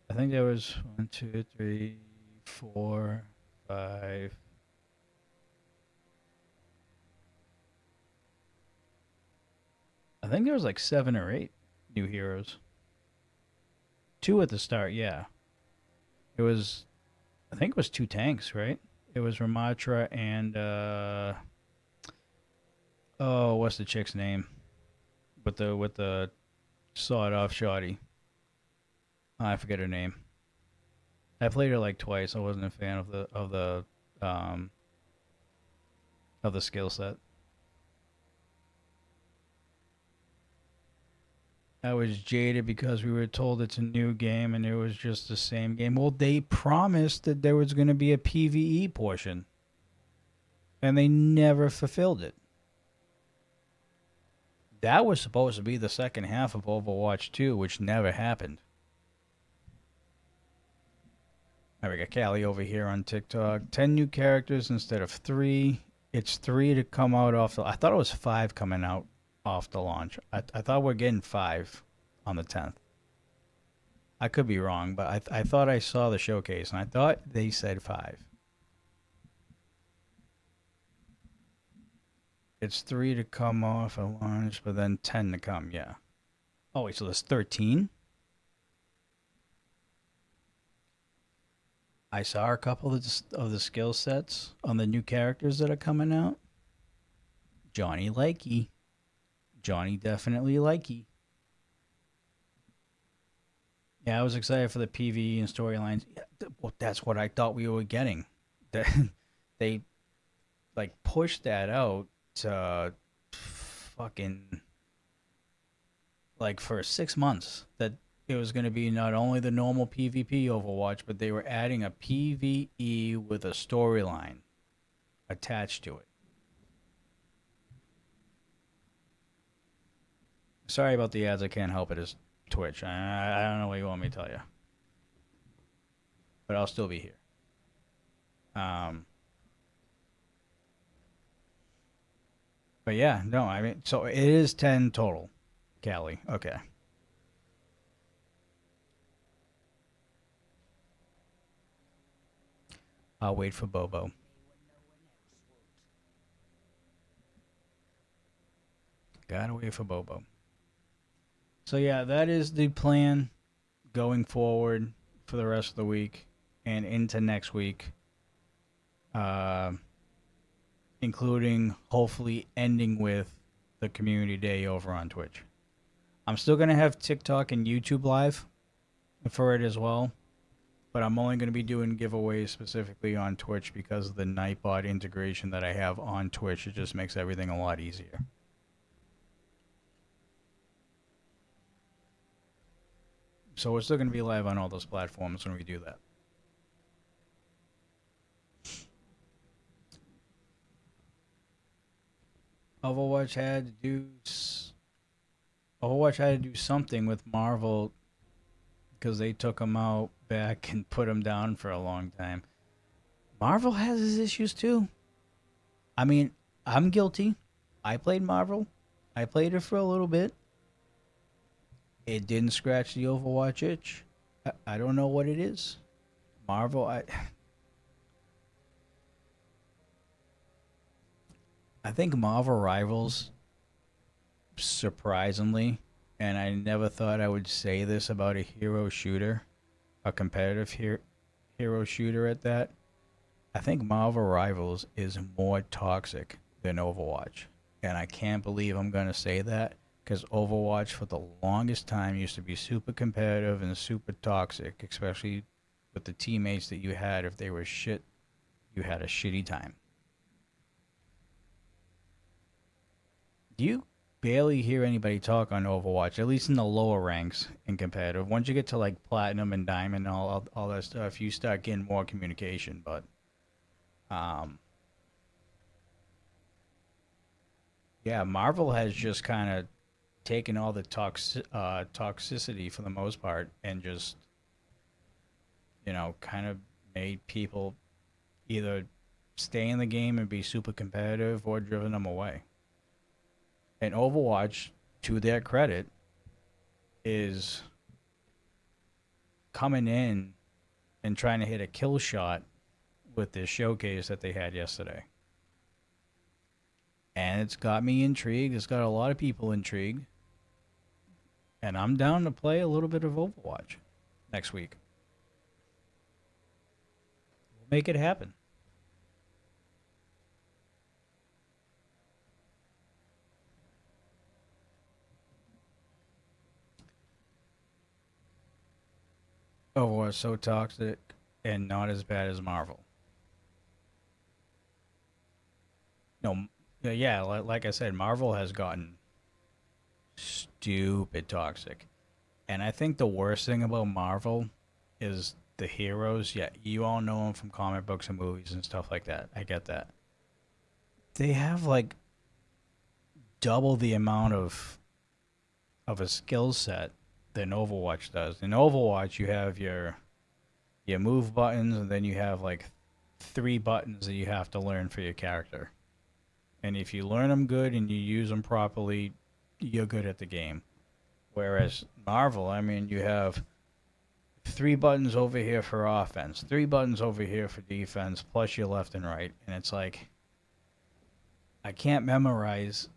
I think there was 1, 2, 3, 4, 5. I think there was like 7 or 8 new heroes. 2 at the start, yeah. It was, I think it was 2 tanks, right? It was Ramatra and oh, what's the chick's name? With the sawed off shoddy. I forget her name. I played her like twice. I wasn't a fan um of the skill set. I was jaded because we were told it's a new game and it was just the same game. Well, they promised that there was going to be a PvE portion, and they never fulfilled it. That was supposed to be the second half of Overwatch 2, which never happened. All right, we got Callie over here on TikTok. 10 new characters instead of 3. It's 3 to come out off the... I thought it was 5 coming out off the launch. I thought we're getting 5 on the 10th. I could be wrong, but I thought I saw the showcase, and I thought they said 5. It's 3 to come off at launch, but then 10 to come, yeah. Oh, wait, so there's 13? I saw a couple of the skill sets on the new characters that are coming out. Johnny likey. Johnny definitely likey. Yeah, I was excited for the PvE and storylines. Yeah, well, that's what I thought we were getting. They like pushed that out to fucking like for 6 months that it was going to be not only the normal PvP Overwatch, but they were adding a PvE with a storyline attached to it. Sorry about the ads. I can't help it. It's Twitch. I don't know what you want me to tell you. But I'll still be here. But yeah, no, I mean, so it is 10 total, Callie. Okay. I'll wait for Bobo. Gotta wait for Bobo. So yeah, that is the plan going forward for the rest of the week and into next week. Including hopefully ending with the community day over on Twitch. I'm still going to have TikTok and YouTube live for it as well, but I'm only going to be doing giveaways specifically on Twitch because of the Nightbot integration that I have on Twitch. It just makes everything a lot easier. So we're still going to be live on all those platforms when we do that. Overwatch had to do something with Marvel because they took him out back and put him down for a long time. Marvel has his issues too. I mean, I'm guilty. I played Marvel. I played it for a little bit. It didn't scratch the Overwatch itch. I don't know what it is. Marvel, I think Marvel Rivals, surprisingly, and I never thought I would say this about a hero shooter, a competitive hero shooter at that. I think Marvel Rivals is more toxic than Overwatch. And I can't believe I'm going to say that because Overwatch for the longest time used to be super competitive and super toxic, especially with the teammates that you had. If they were shit, you had a shitty time. You barely hear anybody talk on Overwatch, at least in the lower ranks in competitive. Once you get to like Platinum and Diamond and all that stuff, you start getting more communication. But yeah, Marvel has just kind of taken all the toxicity for the most part and just, kind of made people either stay in the game and be super competitive or driven them away. And Overwatch, to their credit, is coming in and trying to hit a kill shot with this showcase that they had yesterday. And it's got me intrigued. It's got a lot of people intrigued. And I'm down to play a little bit of Overwatch next week. We'll make it happen. Overwatch so toxic and not as bad as Marvel. No, yeah, like I said, Marvel has gotten stupid toxic. And I think the worst thing about Marvel is the heroes. Yeah, you all know them from comic books and movies and stuff like that. I get that. They have like double the amount of a skill set than Overwatch does. In Overwatch, you have your move buttons, and then you have like 3 buttons that you have to learn for your character. And if you learn them good and you use them properly, you're good at the game. Whereas Marvel, I mean, you have 3 buttons over here for offense, 3 buttons over here for defense, plus your left and right. And it's like, I can't memorize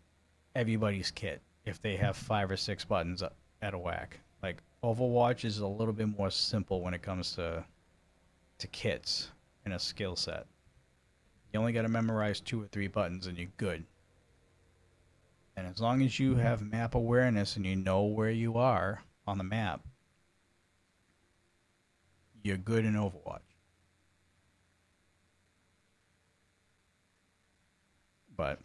everybody's kit if they have 5 or 6 buttons at a whack. Like, Overwatch is a little bit more simple when it comes to kits and a skill set. You only got to memorize 2 or 3 buttons and you're good. And as long as you have map awareness and you know where you are on the map, you're good in Overwatch. But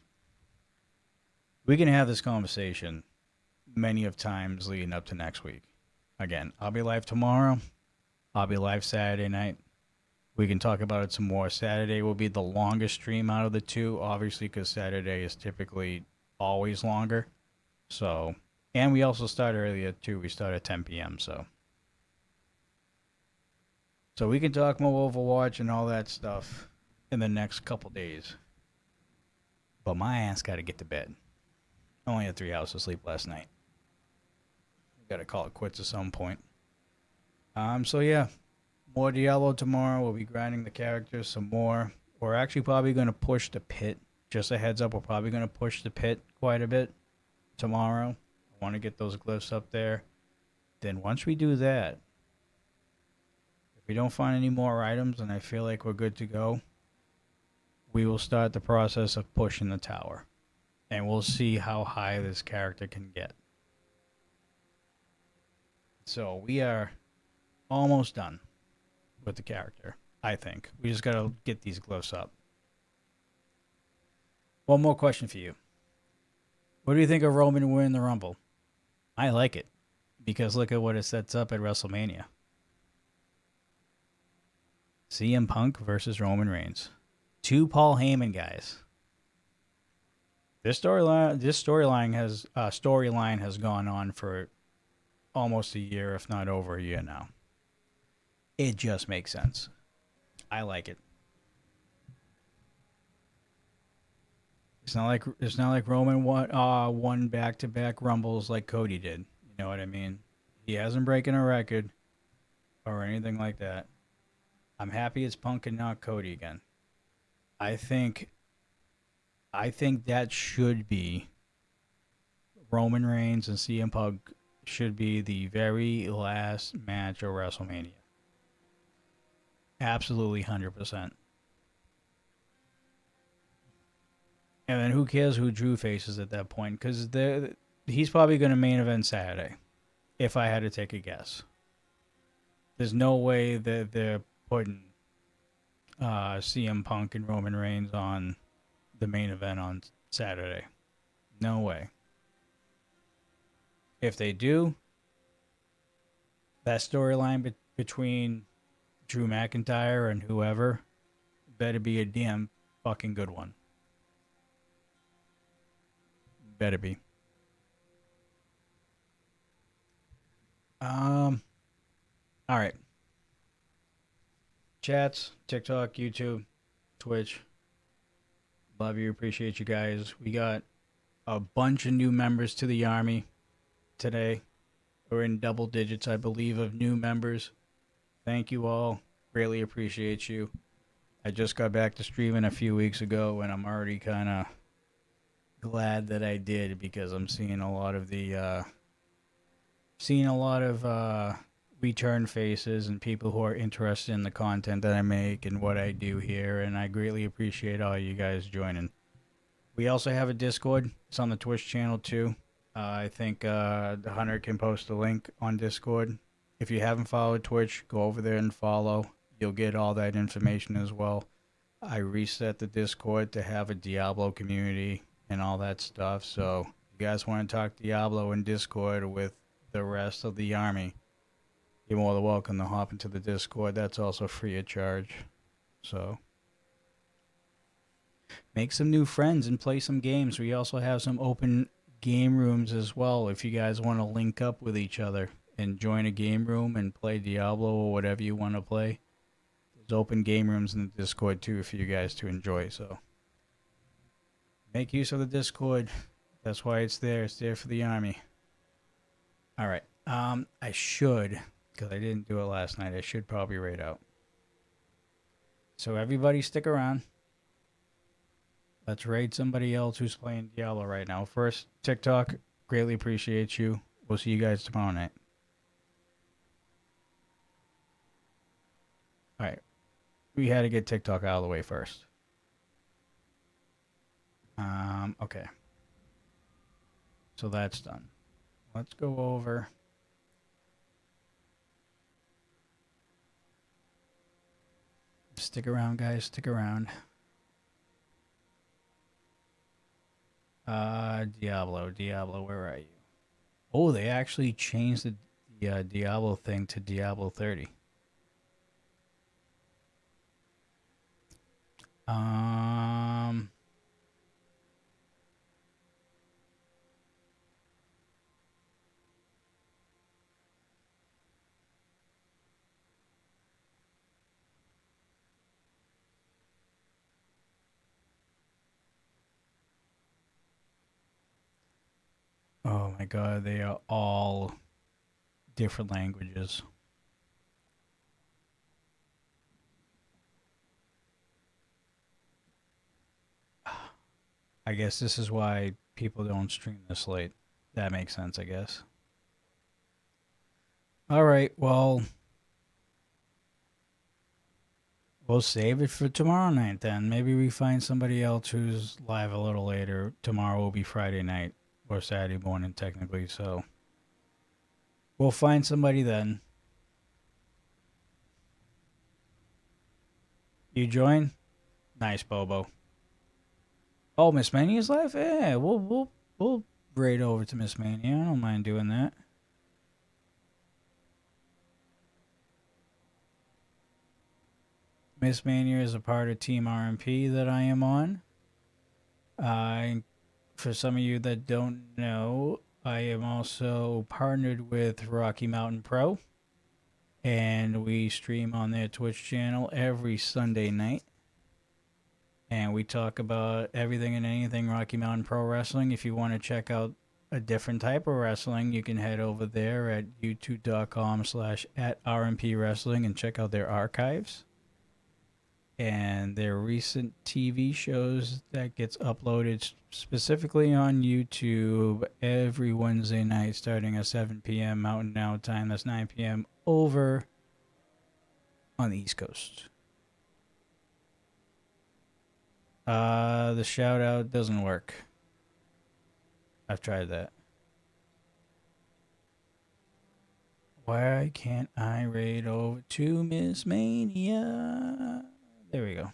we can have this conversation many of times leading up to next week. Again, I'll be live tomorrow. I'll be live Saturday night. We can talk about it some more. Saturday will be the longest stream out of the 2, obviously, because Saturday is typically always longer. So, and we also start earlier too. We start at 10 p.m. So we can talk more Overwatch and all that stuff in the next couple days. But my ass got to get to bed. I only had 3 hours of sleep last night. Got to call it quits at some point. So yeah, more Diablo tomorrow. We'll be grinding the characters some more. We're actually probably going to push the pit. Just a heads up, we're probably going to push the pit quite a bit tomorrow. I want to get those glyphs up there. Then once we do that, if we don't find any more items and I feel like we're good to go, we will start the process of pushing the tower. And we'll see how high this character can get. So we are almost done with the character, I think. We just got to get these glyphs up. One more question for you. What do you think of Roman winning the Rumble? I like it, because look at what it sets up at WrestleMania. CM Punk versus Roman Reigns. 2 Paul Heyman guys. This storyline has gone on for almost a year, if not over a year now. It just makes sense. I like it. It's not like Roman won back-to-back Rumbles like Cody did. You know what I mean? He hasn't broken a record or anything like that. I'm happy it's Punk and not Cody again. I think that should be Roman Reigns and CM Punk should be the very last match of WrestleMania. Absolutely 100%. And then who cares who Drew faces at that point? Because he's probably going to main event Saturday, if I had to take a guess. There's no way that they're putting CM Punk and Roman Reigns on the main event on Saturday. No way. If they do, that storyline between Drew McIntyre and whoever better be a damn fucking good one. Better be. All right. Chats, TikTok, YouTube, Twitch, Love you. Appreciate you guys. We got a bunch of new members to the army today. We're in double digits, I believe, of new members. Thank you all. Greatly appreciate you. I just got back to streaming a few weeks ago, and I'm already kind of glad that I did because I'm seeing a lot of return faces and people who are interested in the content that I make and what I do here, and I greatly appreciate all you guys joining. We also have a Discord. It's on the Twitch channel too. I think the Hunter can post a link on Discord. If you haven't followed Twitch, go over there and follow. You'll get all that information as well. I reset the Discord to have a Diablo community and all that stuff. So if you guys want to talk Diablo in Discord with the rest of the army, you're more than welcome to hop into the Discord. That's also free of charge. So make some new friends and play some games. We also have some open game rooms as well if you guys want to link up with each other and join a game room and play Diablo or whatever you want to play. There's open game rooms in the Discord too for you guys to enjoy. So make use of the Discord. That's why it's there. It's there for the army. All right. I should, because I didn't do it last night, I should probably raid out. So everybody stick around. Let's raid somebody else who's playing Diablo right now. First, TikTok, greatly appreciate you. We'll see you guys tomorrow night. All right. We had to get TikTok out of the way first. Okay. So that's done. Let's go over. Stick around, guys. Stick around. Diablo, where are you? Oh, they actually changed the Diablo thing to Diablo 30. Oh my god, they are all different languages. I guess this is why people don't stream this late. That makes sense, I guess. Alright, well, we'll save it for tomorrow night then. Maybe we find somebody else who's live a little later. Tomorrow will be Friday night. Or Saturday morning, technically, so we'll find somebody then. You join? Nice, Bobo. Oh, Miss Mania's live? Yeah, we'll raid over to Miss Mania. I don't mind doing that. Miss Mania is a part of Team RMP that I am on. For some of you that don't know, I am also partnered with Rocky Mountain Pro, and we stream on their Twitch channel every Sunday night, and we talk about everything and anything Rocky Mountain Pro Wrestling. If you want to check out a different type of wrestling, you can head over there at youtube.com/@RMP Wrestling and check out their archives and their recent TV shows that gets uploaded specifically on YouTube every Wednesday night starting at 7 p.m. Mountain Now time. That's 9 p.m. over on the East Coast. The shout out doesn't work. I've tried that. Why can't I raid over to Miss Mania? There we go.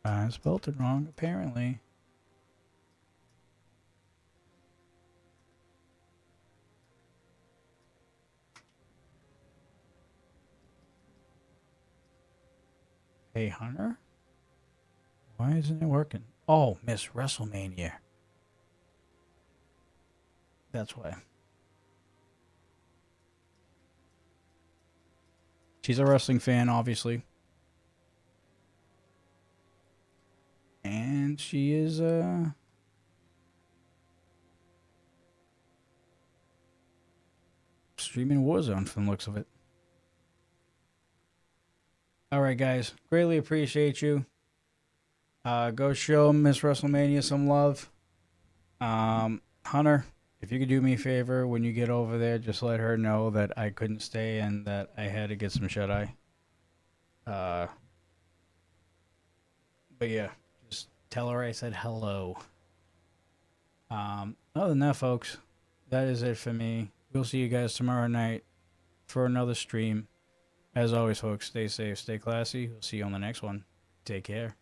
I spelled it wrong, apparently. Hey, Hunter? Why isn't it working? Oh, Miss WrestleMania. That's why. She's a wrestling fan, obviously. And she is streaming Warzone from the looks of it. All right, guys. Greatly appreciate you. Go show Miss WrestleMania some love. Hunter, if you could do me a favor when you get over there, just let her know that I couldn't stay and that I had to get some shut-eye. But yeah, just tell her I said hello. Other than that, folks, that is it for me. We'll see you guys tomorrow night for another stream. As always, folks, stay safe, stay classy. We'll see you on the next one. Take care.